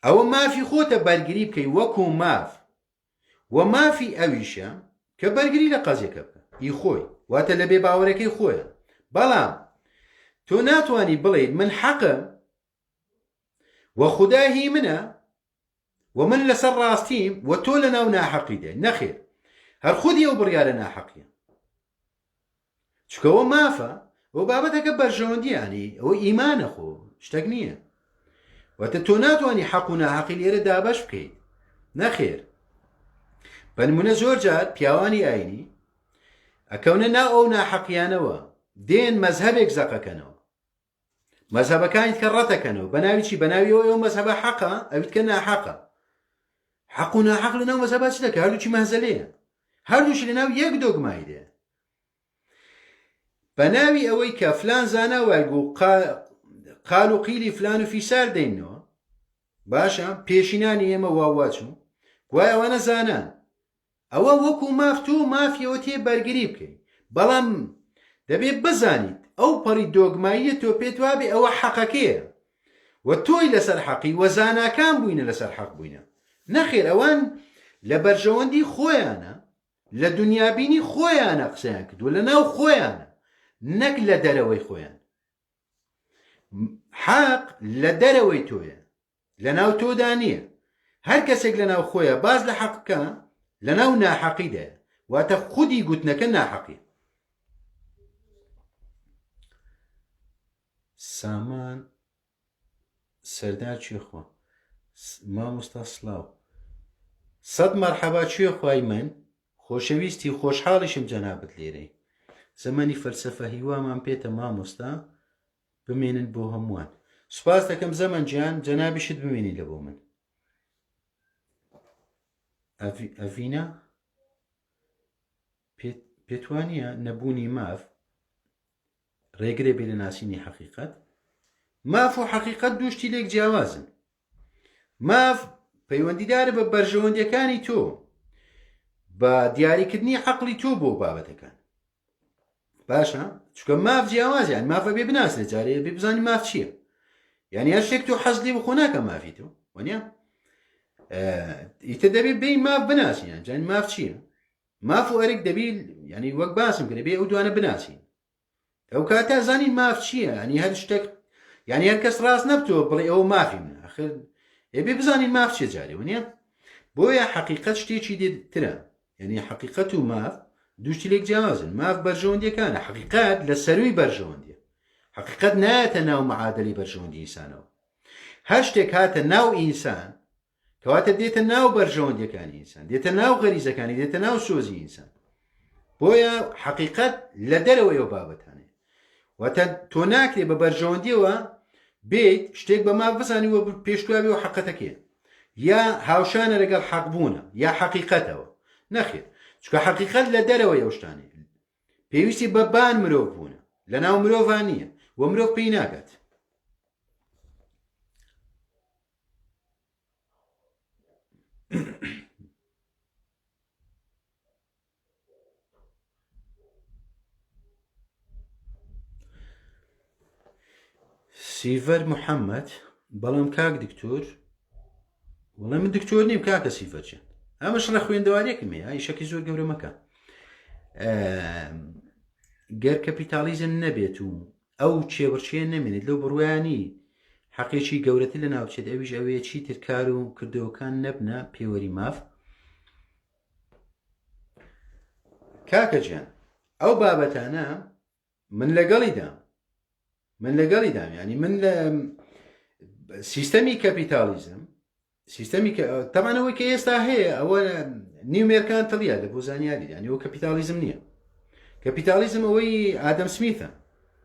ئەوە مافی خۆتە بەرگری بکەی وەکو ماف و مافی ئەویشە کە بەرگری لە قەزێکە بکە ئی خۆی واتە لە بێ باوەڕەکەی خۆیە بەڵام تۆ ناتوانی بڵێیت من حەقم و خودا هی منە و من لەسەر ڕاستیم و تۆ لە ناو ناحەقی دێ نەخێر هەر خودی ئەو بڕیارە ناحەقیە چکەوە مافە ئەو بابەتەکە بەرژەوەندیانی ئەوە ئیمانە خۆ شتێک نییە واتە تۆ ناتوانی حەق و ناحەقی لێرە دابەش بکەیت نەخێر بەنمونە زۆر جار پیاوانی ئاینی ئەکەونە ناو ئەو ناحەقیانەوە دێن مەزهەبێک زەقەکەنەوە مەزهەبەکانیت کە ڕەتەکەنەوە بەناوی چی بەناویەوە ئەو مەزهەبە حەقە ئەویت کە ناحەقە حەق و ناحەق لە ناو مەزهەبە چ دەکە هەردووچی مەهزەلەیە هەردووشی لە ناو یەک دۆگمای دێ بەناوی ئەوەی کە فلان زانا وایگو قال و قیلی فلان و فیسار دەینەوە باشە پێشینانی ئێمە واواچوو گوای ئەوانە زانان ئەوە وەکو ماف تۆ مافیەوە تێ بەرگری بکەیت بەڵام دەبێت بزانیت ئەو پەڕی دۆگماییە تۆ پێت وابێ ئەوە حەقەکەیە و تۆی لەسەر حەقی و زاناکان بووینە لەسەر حەق بووینە نەخێر ئەوان لە بەرژەوەندی خۆیانە لە دنیابینی خۆیانە قسەیان کردووە لە ناو خۆیانە نەک لە دەرەوەی خۆیان حەق لە دەرەوەی تۆیە لە ناو تۆدا نییە هەر کەسێک لە ناو خۆیە باز لە حەقەکە لە ناو ناحەقیدایە واتە خودی گوتنەکە ناحەقی سامان سەردار چێخوا مامۆستا سڵاو سەد مەرحەبا چێخوای من خۆشەویستی خۆشحاڵیشم جەنابەت لێرەی زەمەنی فەلسەفە هیوامان پێتە مامۆستا بمێنن بۆ هەمووان سوپاس دەکەم زەمەن گیان جەنابیشت بمێنی لە بۆ من ئەڤینا پێتوانیە نەبوونی ماف ڕێگرێ بێ لە ناسینی حەقیقەت ماف و حەقیقەت دوو شتی لێک جیاوازن ماف پەیوەندیدارە بە بەرژەوەندیەکانی تۆ بە دیاریکردنی عەقڵی تۆ بۆ بابەتەکان باشە چونکە ماف جیاوازیان مافە بێ بناسێت جارێ بێ بزانی ماف چییە یعنی هەر شتێک تۆ حەز لێ بخۆ ناکە مافی تۆ وەنیە ئیتە دەبێت بێی ماف بناسییان جانی ماف چییە ماف و ئەرێک دەبی ینی وەک باسم کرێ بێ ئەو دوانە بناسین ئەو کاتە زانین ماف چییە ینی هەر شتێک ینی هەر کەس ڕاست نەبتەوە بڵێ ئەوە مافی منە ئەخر ئێبێ بزانین ماف چیە جارێ وەنیە بۆیە حەقیقەت شتێکی ترە ینی حەقیقەت و ماف دووشتی لێک جیاوازن ماف بەرژەوەندیەکانە حەقیقەت لە سەروی بەرژەوەندیە حەقیقەت نایەتە ناو مەعادەلی بەرژەوەندی ئینسانەوە هەر شتێک هاتە ناو ئینسان کەواتە دێتە ناو بەرژەوەندیەکانی ئینسان دێتە ناو غەریزەکانی دێتە ناو سۆزی ئینسان بۆیە حەقیقەت لە دەرەوەی ئەو بابەتانەیە واتە تۆ ناکرێ بە بەرژەوەندیەوە بێت شتێک بە ماف بزانیوە پێشتوابێ و حەقەتەکەیە یا هاوشانە لەگەڵ حەقبوونە یا حەقیقەتەوە نەخێر چکە حەقیقەت لە دەرەوەی ئەو شتانەیە پێویستی بە بان مرۆڤ بوونە لە ناو مرۆڤان نییە و مرۆڤ پێی ناکات سیڤەر محەممەد بەڵام کاک دکتۆر وڵێ من دکتۆر نیم کاکە سیڤەرچێن ئەمەش لە خوێندەوارێکم هەیە ئیشەکی زۆر گەورە مەکە گەر کەپیتالیزم نەبێت و ئەو چێوەڕچێ نەمێنێت لەو بڕوایانی حەقێکی گەورەتر لە ناوچێت ئەویش ئەوەیە چیتر کار و کردەوەکان نەبنە پێوەری ماف کاکە گیان ئەو بابەتانە من لەگەڵیدام ینی من لە سیستەمی کەپیتالیزم تەمانەوەی کە ئێستا هەیە ئەوە نیومێرکانتڵیە لە بۆ زانیاری ینی ئەوە کەپیتالیزم نییە. کەپیتالیزم ئەوەی ئادەم سمیتە،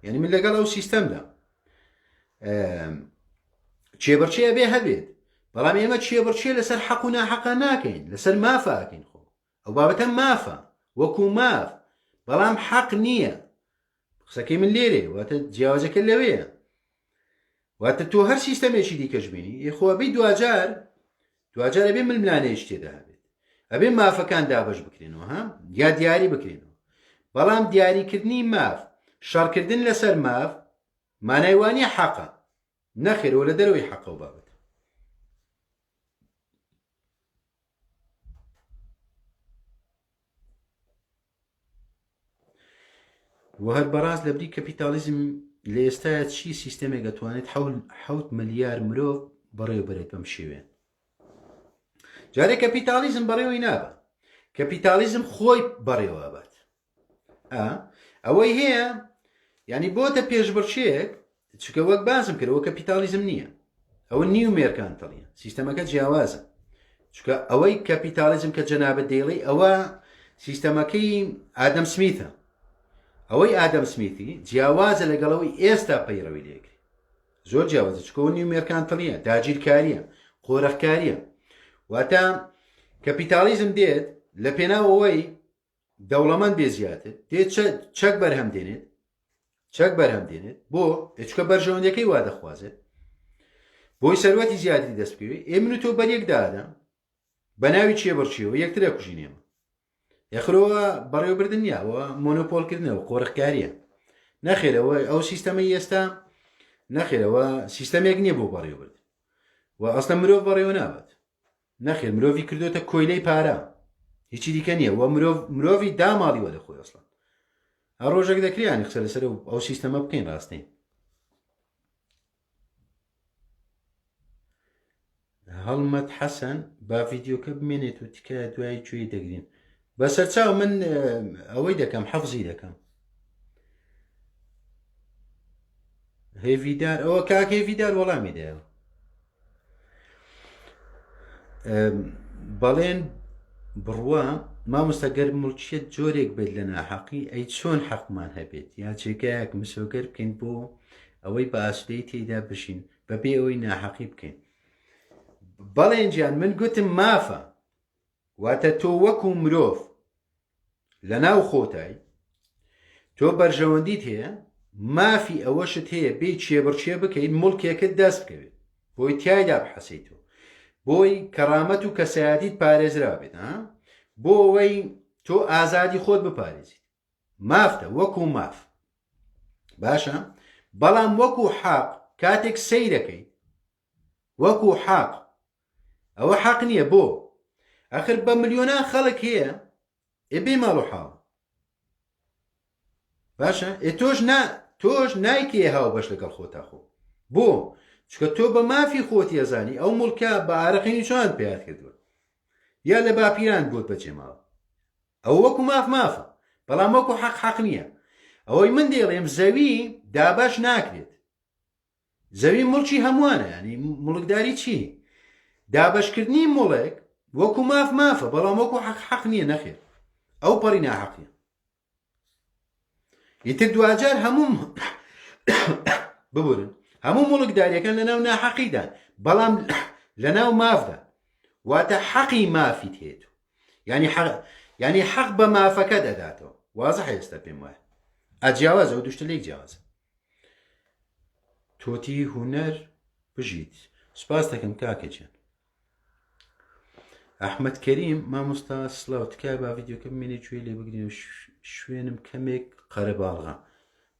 ینی من لەگەڵ ئەو سیستەمدا چێبەرچێ بێ هەبێت، بەڵام ئێمە چێبەرچێ لەسەر حەق و ناحەقا ناکەین، لەسەر مافاکەین. خۆ ئەو بابەتە مافە وەکو ماف، بەڵام حەق نییە. قسەکەی من لێرێ واتە جیاوازەکە لەوەیە. واتە تۆ هەر سیستەمێکی دیکەش بینی خۆبی دوجار ئەبێ ململانەیەش تێدا هەبێت، ئەبێ مافەکان دابش بکرێنەوە یا دیاری بکرێنەوە. بەڵام دیاریکردنی ماف، شەڕکردن لەسەر ماف مانایوانی حەقە نەخێرەوە لە دەرەوەی حەقە و بابەت. و هەر بەڕاست لە بری کەپیتالیزم لە ئێستاە چی سیستەمێک دەتوانێت 7 ملیار مرۆڤ بەڕێوە بێت بەم شێوێن. جارێک کەپیتالیزم بەڕێوەی نابە، کەپیتالیزم خۆی بەڕێوە بات. ئەوەی هەیە ینی بۆتە پێشبڕچێک، چکە وەک باسم کردەوە کەپیتالیزم نییە، ئەوە نیومێرکانتڵیە، سیستەمەکە جیاوازە. چکە ئەوەی کەپیتالیزم کە جەنابەت دەیڵێ ئەوە سیستەمەکەی ئادەم سمیتە. ئەوەی ئادەم سمیتی جیاوازە لەگەڵەوەی ئێستا پەیڕەوی لێکری، زۆر جیاوازە، چکە نیومێرکانتڵیە، داگیرکاریە، خۆرەخکاریە. واتە کەپیتالیزم دێت لە پێناوەوەی دەوڵەمەند بێ زیاتر، دێت چەک بەرهەم دێنێت بۆ چکە بەرژەوەندەکەی وا دەخوازێت بۆی سەروەتی زیاتری دەست بکەوێت. ئێمن و تۆ بەرێکدادا بە ناوی چێبەرچیەوە یەکترە کوژینێمە، یەخرەوە بەڕێوەبردن نییەوە مۆنۆپۆلکردنەوە، قۆڕخکاریە. نەخێرەوە ئەو سیستەمەی ئێستا نەخێرەوە سیستەمێک نییە بۆ بەڕێوەبردن و ئەسڵە مرۆڤ بەڕێوە نابێت. نەخێر مرۆڤی کردوتە کۆیلەی پارە، هیچی دیکە نییە. وە مرۆڤی داماڵیوە لە خۆی ئەسڵان. هەر ڕۆژێک دەکریانی قسە لەسەر ئەو سیستەمە بکەین. ڕاستی هەڵمەت حەسەن با ڤیدیۆکە بمێنێت و تکایە دوای گوێی دەگرین. بەسەر چاو من ئەوەی دەکەم، حەفزی دەکەم. هێڤیدار ئەوە کاک هێڤیدار وەڵامی دایەوە. بەڵێن بڕوا مامۆستا گەر مڵکیەت جۆرێک بێت لە ناحەقی، ئەی چۆن حەقمان هەبێت یا چێکایەک مسۆگەر بکەین بۆ ئەوەی بە ئاسودەی تێدا بشین بەبێ ئەوەی ناحەقی بکەین. بەڵێن گیان من گوتم مافە، واتە تۆ وەکو مرۆڤ لە ناو خۆتای، تۆ بەرژەوەندیت هەیە، مافی ئەوەشت هەیە بێ چێبڕچێ بکەیت مڵکێکت دەست بکەوێت بۆی تایدا بحەسەیتەوە، بۆی کەڕامەت و کەسایەتیت پارێزرا بێت، بۆ ئەوەی تۆ ئازادی خۆت بپارێزیت. مافتە وەکو ماف باشە. بەڵام وەکو حەق کاتێک سەی دەکەیت وەکو حەق، ئەوە حەق نییە. بۆ ئەخر بە ملیۆنان خەڵک هەیە ئێبێ ماڵ و حاڵ باشە، تۆش نایکێ هاو بەش لەگەڵ خۆتا خۆ. بۆ چکە تۆ بە مافی خۆتی ئەزانی ئەو مڵکە بە ئارەقینی چۆن پێات کردووە یا لە باپیران بۆت بەجێ ماوە. ئەو وەکو مافە، بەڵام وەکو حەق نییە. ئەوەی من دێڵێم زەوی دابش ناکرێت، زەوی مڵکی هەمووانە، ینی مڵکداری چی؟ دابشکردنی مڵک وەکو مافە، بەڵام وەکو حەق نییە. نەخێر ئەو پەڕی ناحەقیە. ئیتر دوجار هەموو ببورن هەموو مڵکداریەکان لەناو ناحەقیدان، بەڵام لەناو مافدا، واتە حەقی مافیت هێت، ینی حەق بە مافەکە دەداتەوە. وازە ئێستا پێم وایە ئەجیاوازە و دوشتە لێک جیاوازە. تۆتی هونەر بژیت. سپاس دەکەم کاکەجیان. ئەحمەد کەریم مامۆستا سڵاو، تکایە با ڤیدیۆکە بمێنێ گوێ لێ بگرین و شوێنم کەمێک قەرەباڵغا.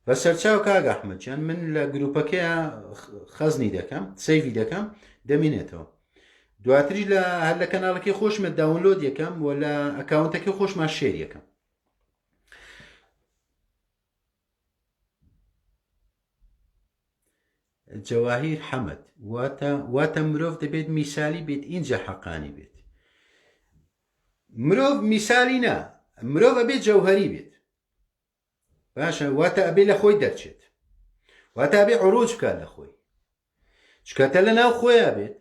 بە سەرچاو کاک ئەحمەدجان من لە گروپەکەیە خەزنی دەکەم، سەیڤی دەکەم، دەمێنێتەوە. دواتریش هەر لە کەناڵەکەی خۆشمە داونلۆد یەکەم و لە ئەکاونتەکەی خۆشمان شێر یەکەم. جەواهیر حەمەد واتە مرۆڤ دەبێت میسالی بێت، اینجا حەقانی بێت. مرۆڤ میسالی نا، مرۆڤ ئەبێت جەوهەری بێت باشە واتە ئەبێ لە خۆی دەرچێت واتە ئەبێ عروج بکات لە خۆی چکەتە لە ناو خۆیە بێت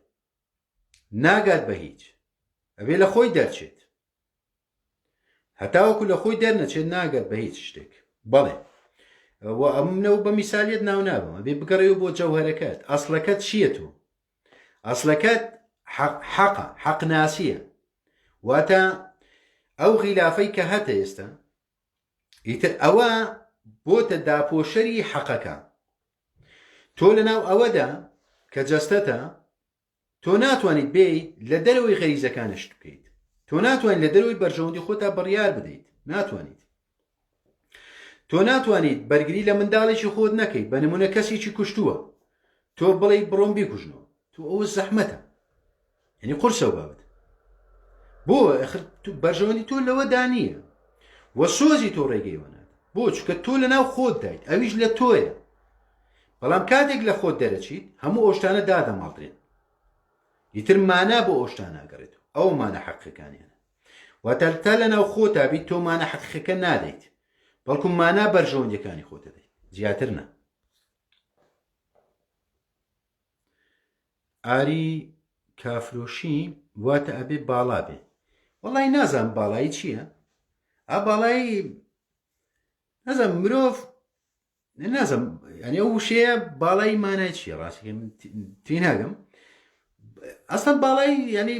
ناگات بە هیچ ئەبێ لە خۆی دەرچێت هەتاوەکو لە خۆی دەرنەچێت ناگات بە هیچ شتێک بەڵێ ئەمنەوە بە میسالیت ناو نابم ئەبێ بگەڕێەوە بۆ جەوهەرەکەت ئەسڵەکەت چییە تۆ ئەسڵەکەت حەقە حەقناسیە واتە ئەو غیلافەی کە هەتە ئێستا ئیتر ئەوە بۆتە داپۆشەری حەقەکە تۆ لەناو ئەوەدا کە جەستەتە تۆ ناتوانیت بێیت لە دەرەوەی غەریزەکانشت بکەیت تۆ ناتوانیت لە دەرەوەی بەرژەوەندی خۆتا بڕیار بدەیت ناتوانیت تۆ ناتوانیت بەرگری لە منداڵێکی خۆت نەکەیت بە نمونە کەسێکی کوشتووە تۆ بڵێ بڕۆم بیکوژنەوە تۆ ئەوە زەحمەتە یعنی قورسە و بابەت بۆ بەرژەوەندی تۆ لەوە دانیە وە سۆزی تۆ ڕێگەیوەنات بۆ چکە تۆ لە ناو خۆت دایت ئەویش لە تۆیە بەڵام کاتێک لە خۆت دەرەچیت هەموو ئەوشتانە دادەماڵدرێن ئیتر مانا بۆ ئەوشتان ناگەڕێت ئەو مانە حەقیقەکانیانە واتە تا لە ناو خۆتا بیت تۆ مانە حەقیقەکە نادەیت بەڵکو مانا بەرژەوەندیەکانی خۆت دەدەیت زیاتر نە ئاری کافرۆشی واتە ئەبێ باڵا بێ وەڵی نازانم باڵایی چییە ئا باڵایی نازانم مرۆڤ نازانم ینی ئەو وشەیە باڵایی مانای چییە ڕاستیکە توی ناگەم ئەستان باڵایی ینی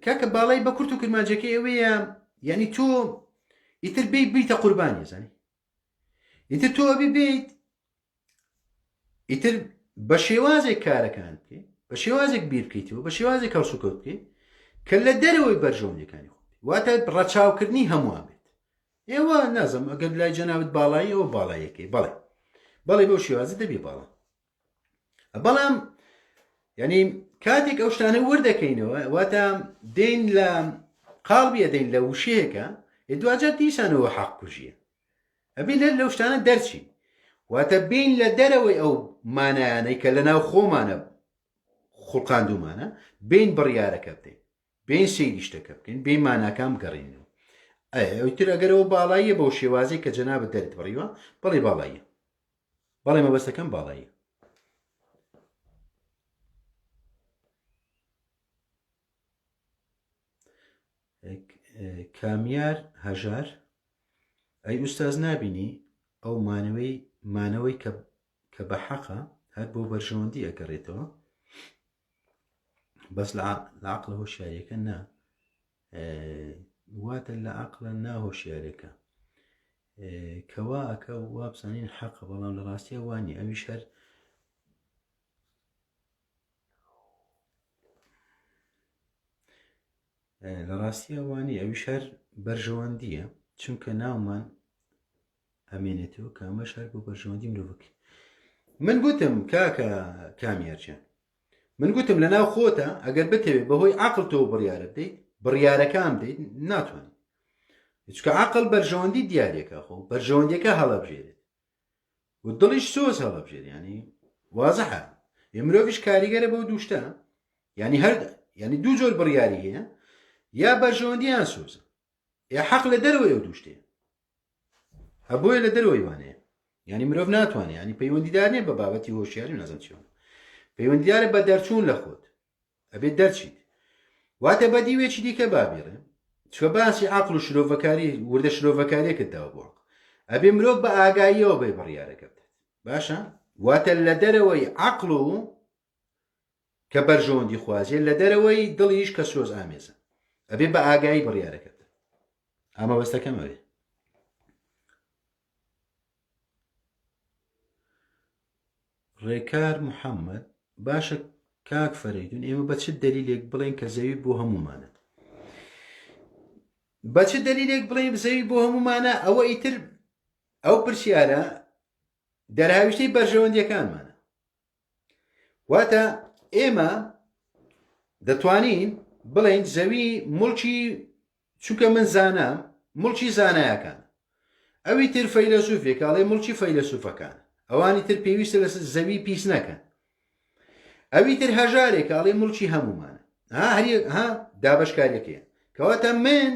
کاکە باڵایی بە کورت و کرمانجەکەی ئەوەیە ینی تۆ ئیتر بیتە قوربانی زانی ئیتر تۆ ئەبێ بیت ئیتر بە شێوازێک کارەکان بکەیت بە شێوازێک بیر بکەیتەوە بە شێوازێک هەڵسوکەوت بکەیت کە لە دەرەوەی بەرژەوەندیەکانی خۆت واتە ڕەچاوکردنی هەمووان بێت ئێوە نازم ئەگەر لای جەناوت باڵایی ئەوە باڵایەکەی بەڵێ بەو شێوازە دەبێ باڵا بەڵام ینی کاتێک ئەو شتانە وەردەکەینەوە واتە دێن لە قاڵبیە دەین لە وشەیەکە دوجار دیسانەوە حەق کوژیە ئەبێ لەو شتانە دەرچی واتە بین لە دەرەوەی ئەو مانایانەی کە لە ناو خۆمانە خوڵقاندومانە بین بڕیارەکە بدەین بین سەیری شتەکە بکەین بین ماناکان بگەڕێنەوە ئەوتر ئەگەرەوە باڵاییە بەو شێوازەی کە جەنابەت دەرت بڕیوە بەڵێ باڵاییە بەڵێ مەبەستەکەم باڵاییە کامیار هەژار ئەی ئوستاز نابینی ئەو مانەوەی کە بە حەقە هەر بۆ بەرژەوەندی ئەگەڕێتەوە بەس لە عەقڵە هۆشیاریەکە نا واتە لە عەقڵە ناهۆشیارەکە کەوا ئەکە وا بزانین حەقە بەڵام لە ڕاستیە وانی ئەویش هەر لە ڕاستیە وانی ئەویش هەر بەرژەوەندیە چونکە ناومان ئەمێنێتەوە کە ئەمەش هەر بۆ بەرژەوەندی مرۆڤەکە من گوتم کاکە کامیارچیان من گوتم لە ناو خۆتە ئەگەر بتەوێت بەهۆی عەقڵ تۆ بڕیارە بدەیت بڕیارەکان بدەیت ناتوانیت چکە عەقڵ بەرژەوەندی دیارێکە خۆ بەرژەوەندیەکە هەڵەبژێرێت و دڵیش سۆز هەڵەبژێر ینی وازەحە مرۆڤیش کاریگەرە بەو دووشتە ینی هەر ینی دوو جۆر بڕیاری هەیە یا بەرژەوەندی یان سۆزە یا حەق لە دەرەوەی ئەو دووشتەیە هەبۆیە لە دەرەوەی وانەیە ینی مرۆڤ ناتوانێت ینی پەیوەندیدار نیە بە بابەتی هۆشیاری نەزم چیەوە پەیوەندیدارە بە دەرچوون لە خۆت ئەبێت دەرچیت واتە بە دیوێکی دیکە بابیڕێ چکە باسی عەقڵ و شرۆڤەکاری وردە شرۆڤەکاریەکت داوە بۆ ئەبێ مرۆڤ بە ئاگاییەوە بێ بڕیارەکە بدات باشە واتە لە دەرەوەی عەقڵ و کە بەرژەوەندی خوازیە لە دەرەوەی دڵیش کە سۆز ئامێزە ئەبێ بە ئاگایی بڕیارەکە بدات ئامە بەستەکەم ئەوێ ڕێکار محەممەد باشە کاک فەرەیدون ئێمە بە چ دەلیلێک بڵێن کە زەوی بۆ هەمومانە بە چ دەلیلێک بڵێن زەوی بۆ هەمومانە ئەوە ئیتر ئەو پرسیارە دەرهاویشتەی بەرژەوەندیەکانمانە واتە ئێمە دەتوانین بڵێن زەوی مڵکی چونکە من زانام مڵکی زانایەکان ئەوی تر فەیلسوفێک ئاڵێ مڵکی فەیلسوفەکان ئەوانی تر پێویستە لە زەوی پیس نەکەن ئەوی تر هەژارێک ئاڵێ مڵکی هەمومانە ها دابەشکاریەکەیە کەواتە من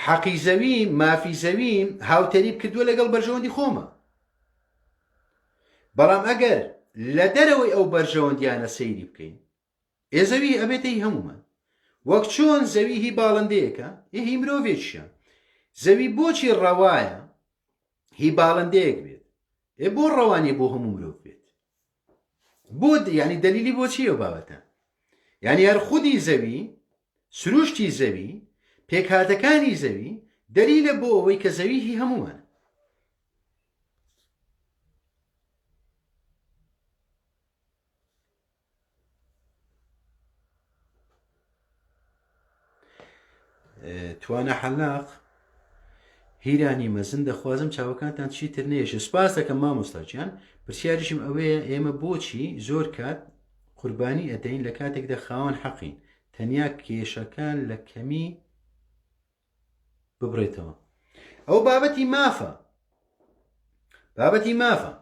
حەقی زەویم مافی زەویم هاوتەری کردووە لەگەڵ بەرژەوەندی خۆمە. بەڵام ئەگەر لە دەرەوەی ئەو بەرژەوەندیانە سەیری بکەین ئێزەوی ئەبێتە هی هەمومان. وەک چۆن زەوی هی باڵندەیەکە هی مرۆڤێکیشە. زەوی بۆچی ڕەوایە هی باڵندەیەک بێت بۆ ڕەوانێ بۆ هەموو مرۆڤ بێت بۆ ینی دەلیلی بۆ چیە بابەتە؟ ینی هەر خودی زەوی سروشتی زەوی پێکهاتەکانی زەوی دەلیلە بۆ ئەوەی کە زەوی هی هەمومان. توانە حەلاق هیرانی مەزن دەخوازم چاوەکانتان چیتر نێشە. سپاس دەکەم مامۆستاچیان. پرسیاریشم ئەوەیە ئێمە بۆچی زۆر کات قوربانی ئەدەین لە کاتێکدا خاوەن حەقین تەنیا کێشەکان لە کەمی ببڕێتەوە. ئەو بابەتی مافە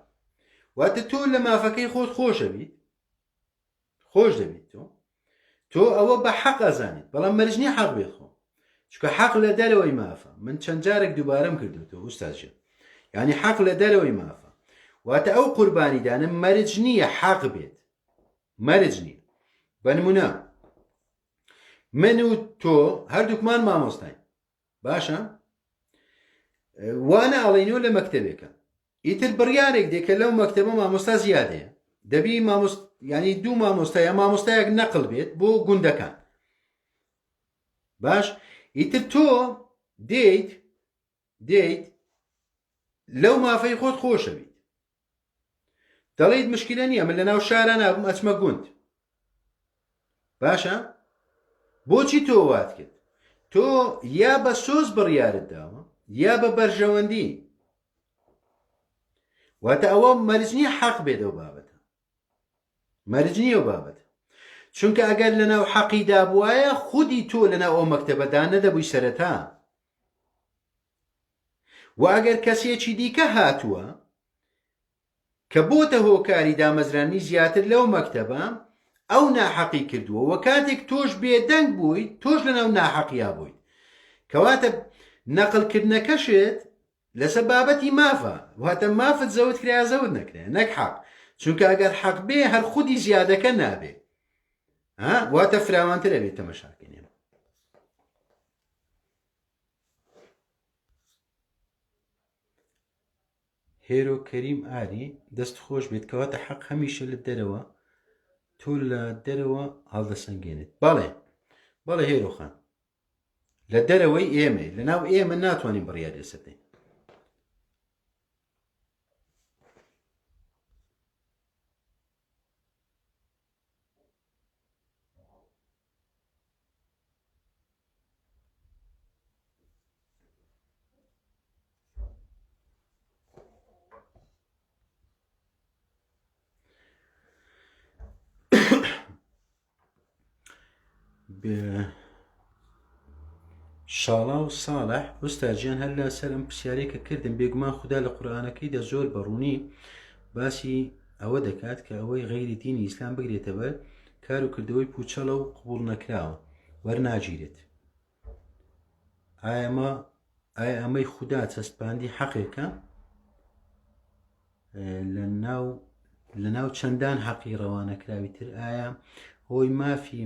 واتە تۆ لە مافەکەی خۆت خۆش دەبیت تۆ ئەوە بە حەق ئەزانیت بەڵام مەرجنی حەق بێت خۆ چکە حەق لە دەرەوەی مافە. من چەند جارێک دووبارەم کردوتەوە ئوستاژێ ینی حەق لە دەرەوەی مافە واتە ئەو قوربانیدانە مەرج نییە حەق بێت مەرج نییە. بە نمونە من و تۆ هەردووکمان مامۆستاین باشە وانە ئەڵێنەوە لە مەکتەبێکە ئیتر بڕیارێک دێکە لەو مەکتەبە مامۆستا زیادەیە دەبی ینی دوو مامۆستایە مامۆستایەک نەقل بێت بۆ گوندەکان باش ئیتر تۆ دێیت لەو مافەی خۆت خۆشەویت دەڵێیت مشکلە نییە من لە ناو شارە نابم ئەچمە گوند باشە بۆچی تۆ وات کرد؟ تۆ یا بە سۆز بڕیارت داوە یا بە بەرژەوەندی واتە ئەوە مەرجنی حەق بێت ئەو بابەتە مەرجنی ئەو بابەتە چونکە ئەگەر لەناو حەقی دابوایە خودی تۆ لەناو ئەو مەکتەبەدا نەدەبووی سەرەتا و ئەگەر کەسێکی دیکە هاتووە کە بۆتە هۆکاری دامەزرانی زیاتر لەو مەکتەبە ئەو ناحەقی کردووە و کاتێک تۆش بێدەنگ بوویت تۆش لەناو ناحەقیا بوویت کەواتە نەقلکردنەکەشت لەسەر بابەتی مافە واتە مافت زەوت کرا زەوت نەکرێ نەک حەق چونکە ئەگەر حەق بێ هەر خودی زیادەکە نابێ واتە فراوانتر ئەبێت تەمەشاکەین. هێرۆ کەریم ئاری دەست خۆش بێت کەواتە حەق هەمیشە لە دەرەوە تۆ لە دەرەوە هەڵدەسەنگێنێت. بەڵێ هێرۆخان لە دەرەوەی ئێمە لەناو ئێمە ناتوانین بڕیار لەسەردەین. شاڵا و ساڵح وستاژیان هەر لە سەر ئەم پرسیارێکە کردم بێگومان خوددا لە قورئانەکەیدا زۆر بەڕوونی باسی ئەوە دەکات کە ئەوەی غەیری دینی ئیسلام بگرێتە بەر کار و کردەوەی پوچەڵە و قبوڵ نەکراوە وەرناگیرێت. ئایا ئەمەی خوددا چەسپاندی حەقێکە لە ناو چەندان حەقی ڕەوانەکراوی تر ئایا هۆی مافی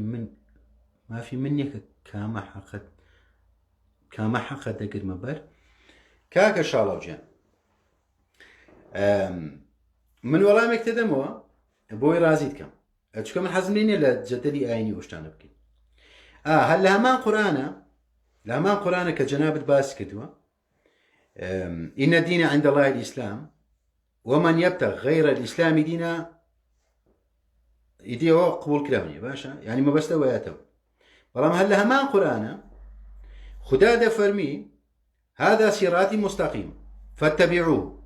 من نییە کە کامە حەقە دەگرمە بەر؟ کاکە شاڵاوجیان من وەڵامێک تێدەمەوە بۆی رازیت کەم چکە من حەزم لێ نییە لە جەدەلی ئاینی وشتانە بکەین. هەر لە هەمان قورئانە کە جەنابەت باسی کردووە ئینە دینە عند الله الئیسلام ومن يبتغ غير الإسلام دينا ئیدیەوە قبول کراونیە باشە ینی مەبەستە وایەتەوە بەڵام هەر لە هەمان قورئانە خدا دەفەرمی هذا صراطي مستقيم فاتبعوه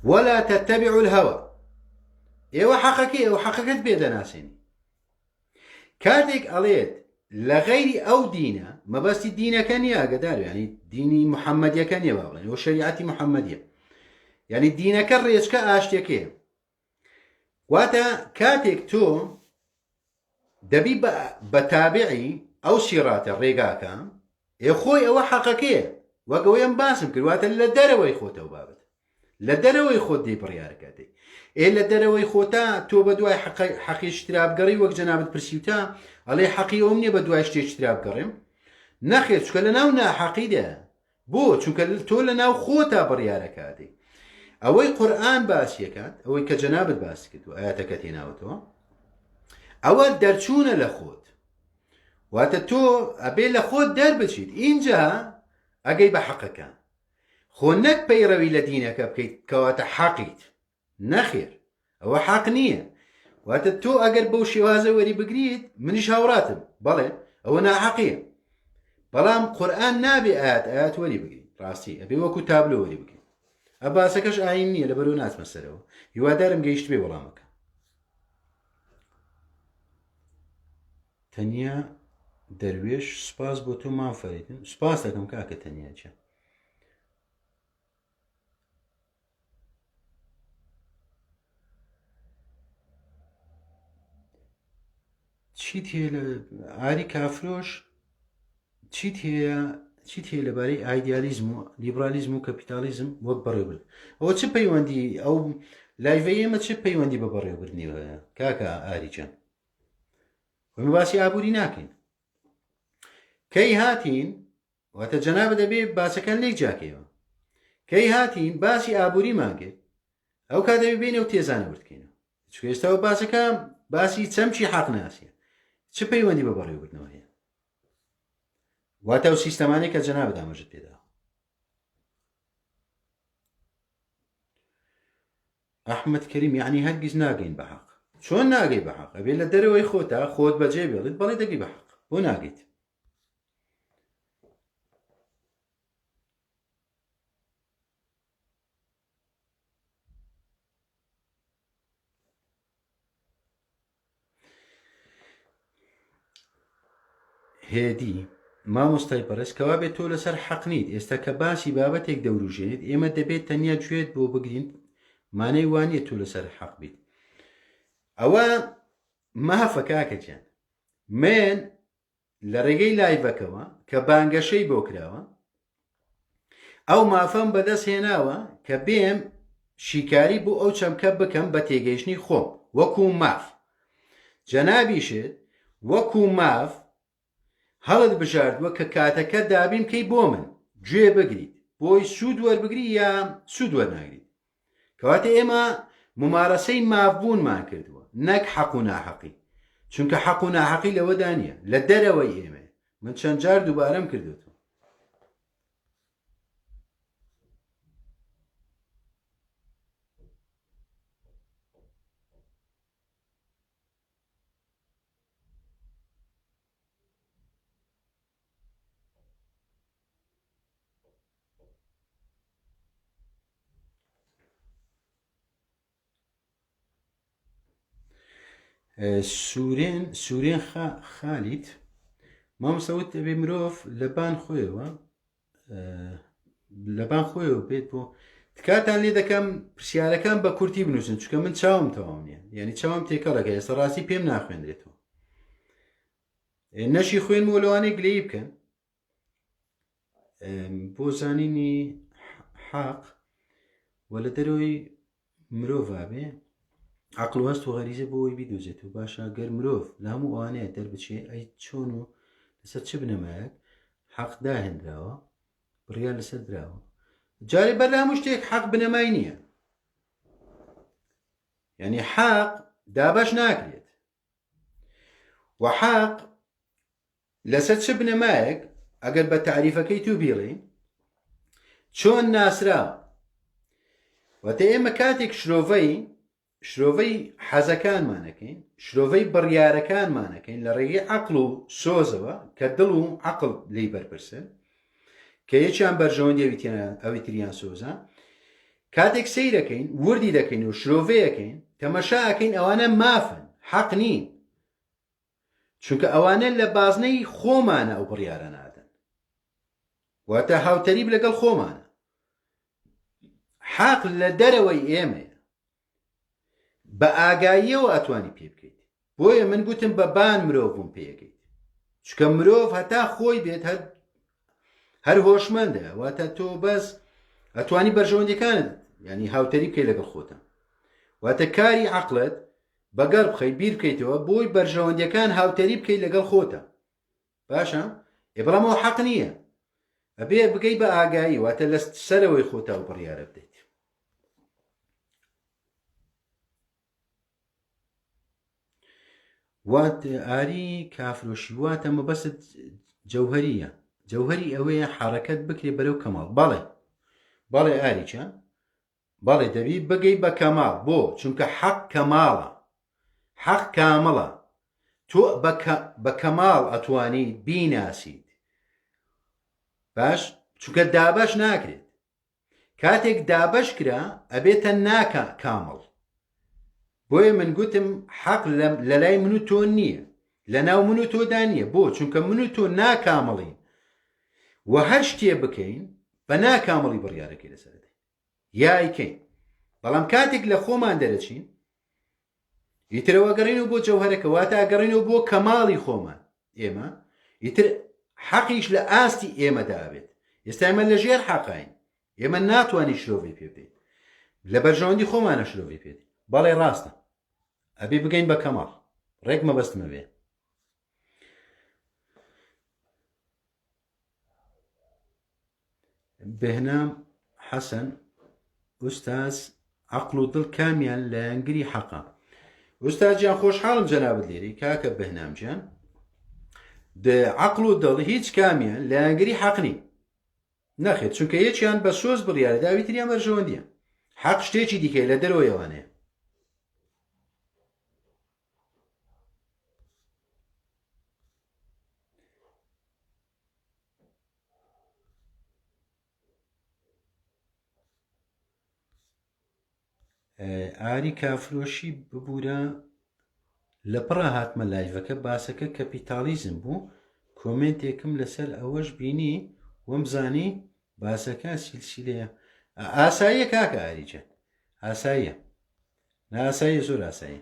ولا تتبعوا الهوى ئێوە حەقەکەی ئەو حەقەکەت بێدەناسێنی کاتێک ئەڵێت لە غەیری ئەو دینە مەبەستی دینەکە نییە ئاگدار ینی دینی محەممەدیەکە نیە باڵێن ئەو شریعەتی محەممەدیە ینی دینەکە ڕێچکە ئاشتێکەیە واتە کاتێک تۆ دەبی بە تابعی ئەو سیڕاتە ڕێگاکە خۆی ئەوە حەقەکەیە وەگەوەیەم باسم کردواتە لە دەرەوەی خۆتەوە بابەت لە دەرەوەی خۆت دەی بڕیارەکەدەی لە دەرەوەی خۆتا تۆ بە دوای حەقی شترابگەڕی وەک جەنابەت پرسیوتە ئەڵێ حەقی ئەوم نییە بە دوای شتێک شترابگەڕێم نەخێت چکە لە ناو ناحەقیدا بۆ چونکە تۆ لە ناو خۆتا بڕیارەکەدەی ئەوەی قورئان باسیەکات ئەوەی کە جەنابەت باسی کردو ئاەتەکە تێناوەتەوە ئەوە دەرچوونە لە خۆت واتە تۆ ئەبێ لە خۆت دەربچیت اینجا ئەگەی بە حەقەکە خۆ نەک پەیڕەوی لە دینەکە بکەیت کەواتە حەقیت نەخێر ئەوە حەق نییە واتە تۆ ئەگەر بەو شێوازە وەری بگریت منیش هاوڕاتم بەڵێ ئەوە ناحەقیە بەڵام قورئان نابێ ئاەت وەری بگریت ڕاستی ئەبێ وەکو تابلۆ وەری بگریت ئەباسەکەش ئاین نییە لەبەرەوە ناچمە سەرەوە هیوادارم گەیشت بێ وەڵامەکە تەنیا دەروێش سوپاس بۆ تۆ مام فەریدن سوپاس دەکەم کاکە تەنیا چە چیت هەیە لە ئاری کافرۆش چیت هەیە لەبارەی ئایدیالیزم و لیبرالیزم و کەپیتالیزم وەک بەڕێوەبرد ئەوە چ پەیوەندی ئەو لایڤەی ئێمە چ پەیوەندی بە بەڕێوەبردنیەوە هەیە کاکە ئاریجان وەمە باسی ئابووری ناکەین کەی هاتین واتە جەنابە دەبێ باسەکان لێک جاکەوە کەی هاتین باسی ئابووریمان کرد ئەو کاتەوێ بینێ و تێزانە وردکەینەوە چکە ئێستاوە باسەکە باسی چەمچی حەق ناسیە چ پەیوەندی بە بەڕێوەبردنەوە هەیە واتە ئەو سیستەمانەی کە جەنابە دامەژت پێدا ئەحمەد کەریم یعنی هەرگیز ناگەین بە حەق چۆن ناگەی بە حەق ئەبێ لە دەرەوەی خۆتا خۆت بەجێ بێڵیت بەڵێ دەگەی بە حەق بۆ ناگەیت هێدی مامۆستای پەرست کەوا بێت تۆ لەسەر حەق نیت ئێستا کە باسی بابەتێک دەوروژێنێت ئێمە دەبێت تەنیا گوێت بۆ بگرین مانەی وانە تۆ لەسەر حەق بیت ئەوە مافە کاکەجیان من لە ڕێگەی لایڤەکەوە کە بانگەشەی بۆ کراوە ئەو مافەم بەدەست هێناوە کە بێم شیکاری بۆ ئەو چەمکە بکەم بە تێگەیشتنی خۆم وەکو ماف جەنابیشت وەکو ماف هەڵت بژاردووە کە کاتەکە دابیم کەی بۆ من گوێ بگریت بۆی سوود وەربگری یا سوود وەرناگریت کەواتە ئێمە ممارەسەی مافبوونمان کردووە نەک حەق و ناحەقی چونکە حەق و ناحەقی لەوەدا نییە لە دەرەوەی ئێمە من چەند جار دووبارەم کردوتەوە سوورێن خالیت مامۆستاوت دەبێ مرۆڤ لەبان خۆیەوە بێت بۆ تکاتان لێ دەکەم پرسیارەکان بە کورتی بنووسن چونکە من چاوم تەواو نییە یعنی چاوم تێکەڵەکە ئێستا ڕاستی پێم ناخوێنرێتەوە نەشی خوێن مۆلەوانەی گلەیی بکەن بۆ زانینی حەق وە لە دەرەوەی مرۆڤ بێ عقل و هەست و غەریزە بۆەوەی بیدۆزێت و باشە گەر مرۆڤ لە هەموو ئەوانەیە دەربچێ ئەی چۆن و لەسەر چ بنەمایەک حەق داهێنراوە بڕیار لەسەر دراوە جارێ بەر لە هەموو شتێک حەق بنەمای نییە یعنی حەق دابەش ناکرێت و حەق لەسەر چ بنەمایەک ئەگەر بە تعریفەکەی تو بیڵێ چۆن ناسراوە واتە ئێمە کاتێک شرۆڤەی حەزەکانمانەکەین شرۆڤەی بڕیارەکانمانەکەین لە ڕێگەی عەقڵ و سۆزەوە کە دڵ و عەقڵ لێی بەرپرسن کە یەکیان بەرژەوەندی ئەوی تریان سۆزە کاتێک سەیرەکەین وردی دەکەین و شرۆڤەیەکەین تەمەشاکەین ئەوانە مافن حەق نین چونکە ئەوانە لە بازنەی خۆمانە ئەو بڕیارە نادەن واتە هاوتەریب لەگەڵ خۆمانە حەق لە دەرەوەی ئێمەیە بە ئاگاییەوە ئەتوانی پێ بکەیت بۆیە من گوتم بە بان مرۆڤ بووم پێەکەیت چکە مرۆڤ هەتا خۆی بێت هەر هۆشمەندە واتە تۆ بەس ئەتوانی بەرژەوەندەکانت ینی هاوتەری بکەی لەگەڵ خۆتە واتە کاری عەقڵت بەگەڕ بخەی بیر بکەیتەوە بۆی بەرژەوەندەکان هاوتەری بکەی لەگەڵ خۆتە باشە بەڵام ئەوە حەق نییە ئەبێ بگەی بە ئاگایی واتە لە سەرەوەی خۆتا و بڕیارە بدەیت وات ئاری کافرۆشی واتە مەبەست جەوهەریە جەوهەری ئەوەیە حرەکەت بکرێ بەرەو کەماڵ بەڵێ ئاریچە بەڵێ دەبی بگەی بە کەماڵ بۆ چونکە حەق کەماڵە حەق کامڵە تۆ بە کەماڵ ئەتوانی بیناسیت باش چونکە دابەش ناکرێت کاتێک دابەش کرا ئەبێتە ناکە کامڵ بۆیە من گوتم حەق لە لای من و تۆ نییە لە ناو من و تۆدا نییە بۆ چونکە من و تۆ ناکامڵین و هەر شتێ بکەین بە ناکامڵی بڕیارەکەی لەسەردەی یایکەین بەڵام کاتێک لە خۆمان دەرەچین ئیترەوە گەڕینەوە بۆ جەوهەرەکە واتە ئەگەڕینەوە بۆ کەماڵی خۆمان ئێمە ئیتر حەقیش لە ئاستی ئێمەدا بێت ئێستا ئێمە لە ژێر حەقاین ئێمە ناتوانین شرۆڤی پێ بدەین لە بەرژەوەندی خۆمانە شرۆڤی پێ بدەین بەڵێ ڕاستە ئەبێ بگەین بە کەماڵ ڕێک مەبەستمە بێ بهنام حەسەن ئوستاز عەقڵ و دڵ کامیان لە یانگری حەقە ئوستاز گیان خۆشحاڵم جەنابەت لێرەی کاکە بهنام گیان عەقڵ و دڵ هیچ کامیان لە یانگری حەق نین نەخێت چونکە یەکیان بە سۆز بڕیارە داوی تریان بەرژەوەندیە حەق شتێکی دیکەی لە دەرەوەیەوانەیە ئاری کافرۆشی ببوورە لە پڕە هاتمە لایڤەکە باسەکە کەپیتالیزم بوو کۆمنتێکم لەسەر ئەوەش بینی وەمزانی باسەکە سیلسیلەیە ئاساییە کاکە ئاریجە ئاساییە ناساییە زۆر ئاساییە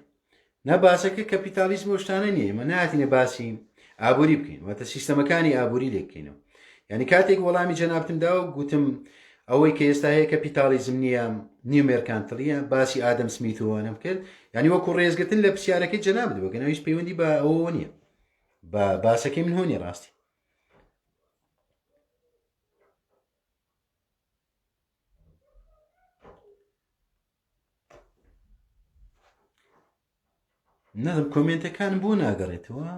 نە باسەکە کەپیتالیزم و شتانە نییە ئێمە نهاتینە باسی ئابووری بکەین واتە سیستەمەکانی ئابووری لێکەینەوە یعنی کاتێک وەڵامی جەنابتمدا و گوتم ئەوەی کە ئێستا هەیە کەپیتالیزم نییە نیومێرکانتڵیە باسی ئادەم سمیتەوەنم کرد ینی وەکو ڕێزگرتن لە پرسیارەکەی جەنابت بگەن هیچ پەیوەندی بە ئەوە نییە بە باسەکەی من هۆنی ڕاستی نەدەم کۆمنتەکانم بۆ ناگەڕێتەوە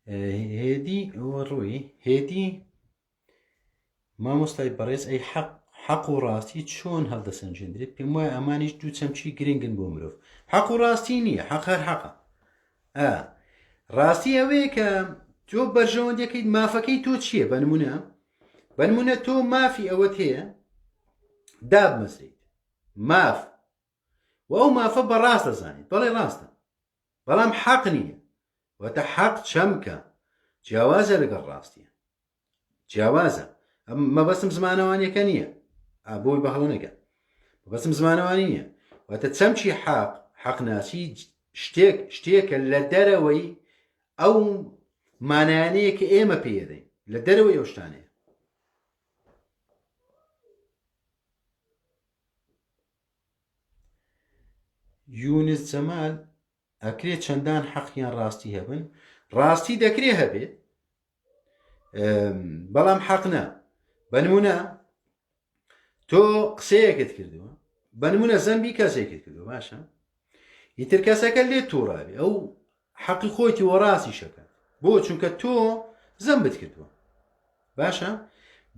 هێدی ئەوە ڕووی هێدی مامۆستای بەڕێز ئەی حەق و ڕاستی چۆن هەڵدەسەنجێنرێت پێم وایە ئەمانیش دوو چەمچی گرنگن بۆ مرۆڤ حەق و ڕاستی نییە حەق هەر حەقە ڕاستی ئەوەیە کە تۆ بەرژەوەندەکەیت مافەکەی تۆ چییە بەنمونە تۆ مافی ئەوەت هەیە دابمەزریت ماف و ئەو مافە بەڕاست دەزانیت بەڵێ ڕاستە بەڵام حەق نییە واتە حەق چەمکە جیاوازە لەگەڵ ڕاستیە جیاوازە مەبەستم زمانەوانیەکە نییە بۆی بە هەڵەنەکە مەبەستم زمانەوانی نییە واتە چەمچی حەقناسی شتێکە لە دەرەوەی ئەو مانایانەیە کە ئێمە پێدەین لە دەرەوەی ئەو شتانەیە یونس جەمال ئەکرێت چەندان حەقیان ڕاستی هەبن ڕاستی دەکرێ هەبێت بەڵام حەق نا بەنمونە تۆ قسەیەکت کردووە بەنمونە زەمبی کەسێکت کردووە باشە ئیتر کەسەکە لێت تووڕاوی ئەو حەقی خۆیتی وەڕاستی شەکە بۆ چونکە تۆ زەمبت کردووە باشە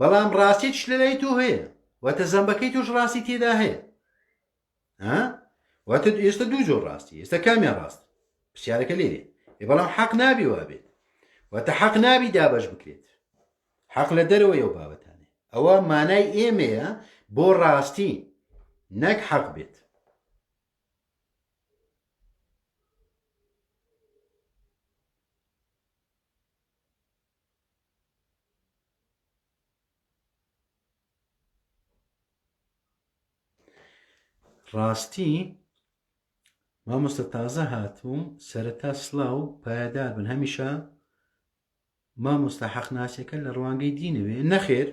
بەڵام ڕاستیش لە لای تۆ هەیە واتە زەمبەکەی تۆش ڕاستی تێدا هەیە واتە ئێستا دوو جۆر ڕاستی ئێستا کامیان ڕاست پرسیارەکە لێرێ بەڵام حەق نابی وابێت واتە حەق نابی دابەش بکرێت حەق لە دەرەوەی ئەو بابەتانێ ئەوە مانای ئێمەیە بۆ ڕاستی نەک حەق بێت ڕاستی مامۆستا تازە هاتووم سەرەتا سڵاو پایدار بن هەمیشە مامۆستا حەقناسیەکە لە ڕوانگەی دینەوێ نەخێر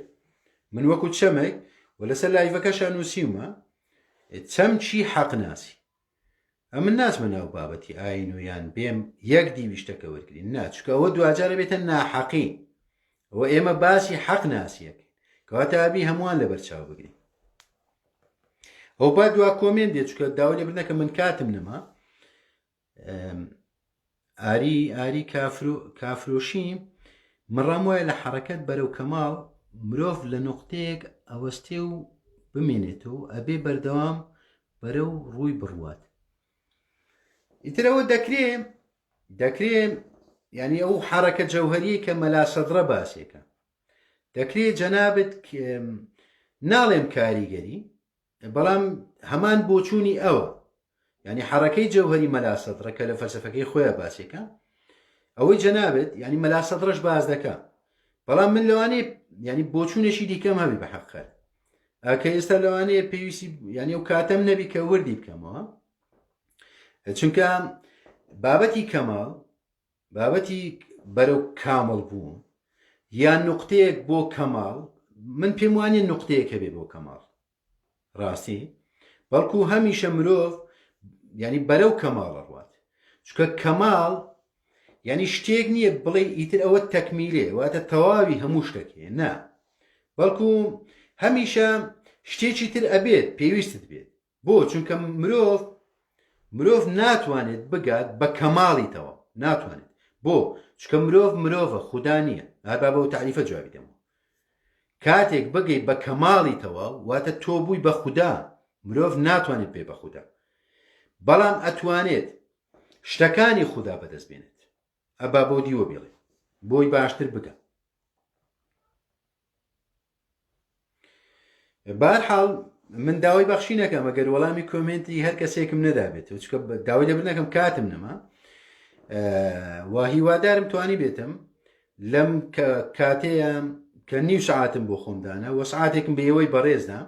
من وەکو چەمێک و لەسەر لایڤەکەشان نووسیومە چەم چی حەقناسی ئەمن ناچمە ناو بابەتی ئاین و یان بێم یەک دیویشتەکە وەرگین ناچکە ئەوە دوجارە بێتە ناحەقی ئەوە ئێمە باسی حەقناسیەکەین کەواتە ئابی هەمووان لەبەر چاو بگرین ئەو با دوا کۆمێن دێت چکە داوای لێبرنەکە من کاتم نەما ئاری کافرۆشی مڕام وایە لە حرەکەت بەرەو کەماڵ مرۆڤ لە نقطەیەک ئەوەستێ و بمێنێتەوە ئەبێ بەردەوام بەرەو ڕووی بڕوات ئیترەوە دەکرێ ینی ئەو حرەکە جەوهەریە کە مەلا سەدرە باسێکە دەکرێت جەنابەت ناڵێم کاریگەری بەڵام هەمان بۆچوونی ئەوە ینی حرەکەی جەوهەری مەلا سەدرە کە لە فەلسەفەکەی خۆیان باسێکە ئەوەی جەنابەت ینی مەلا سەدرەش باز دەکا بەڵام من لەوانەیە ینی بۆچوونێکی دیکەم هەبی بە حەقیقەت ئەکە ئێستا لەوانەیە پێویستی ینی ئەو کاتەم نەبی کە وردی بکەمەوە چونکە بابەتی کەماڵ بابەتی بەرەو کامڵ بوون یان نقطەیەک بۆ کەماڵ من پێم وانێ نقطەیەک هەبێ بۆ کەماڵ ڕاستی بەڵکو هەمیشە مرۆڤ ینی بەرەو کەماڵە ڕوات چکە کەماڵ ینی شتێک نییە بڵێ ئیتر ئەوە تەکمیلێ واتە تەواوی هەموو شتێکێ نا بەڵکو هەمیشە شتێکی تر ئەبێت پێویستت بێت بۆ چونکە مرۆڤ ناتوانێت بگات بە کەماڵیتەوە ناتوانێت بۆ چکە مرۆڤە خودا نییە هەبا بەو تعریفە جوابی دەمەوە کاتێک بگەی بە کەماڵیتەوە واتە تۆ بووی بە خودا مرۆڤ ناتوانێت بێ بە خودا بەڵام ئەتوانێت شتەکانی خودا بەدەست بێنێت ئەبا بۆ دیوە بێڵێ بۆی باشتر بگە بەهەرحاڵ من داوای بەخشی نەکەم ئەگەر وەڵامی کۆمنتی هەر کەسێکم نەدابێت چکە داوای لەبر نەکەم کاتم نەما وا هیوادارم توانی بێتم لەم کاتەیە کە نیو سعاتم بۆ خۆمدانە وە سعاتێکم بە ئێوەی بەڕێزدا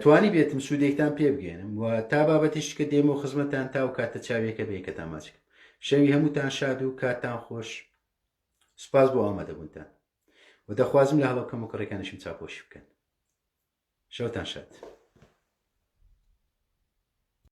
توانی بێتم سوودێکتان پێ بگێنم و تا بابەتیش کە دێمە و خزمەتان تا و کاتە چاوێکە بێکەتان ماچکە شەوی هەمووتان شاد و کاتتان خۆش سپاس بۆ ئامادەبوونتان و دەخوازم لە هەڵەکەم و کڕێکانشم چاپۆشی بکەن شەوتان شاد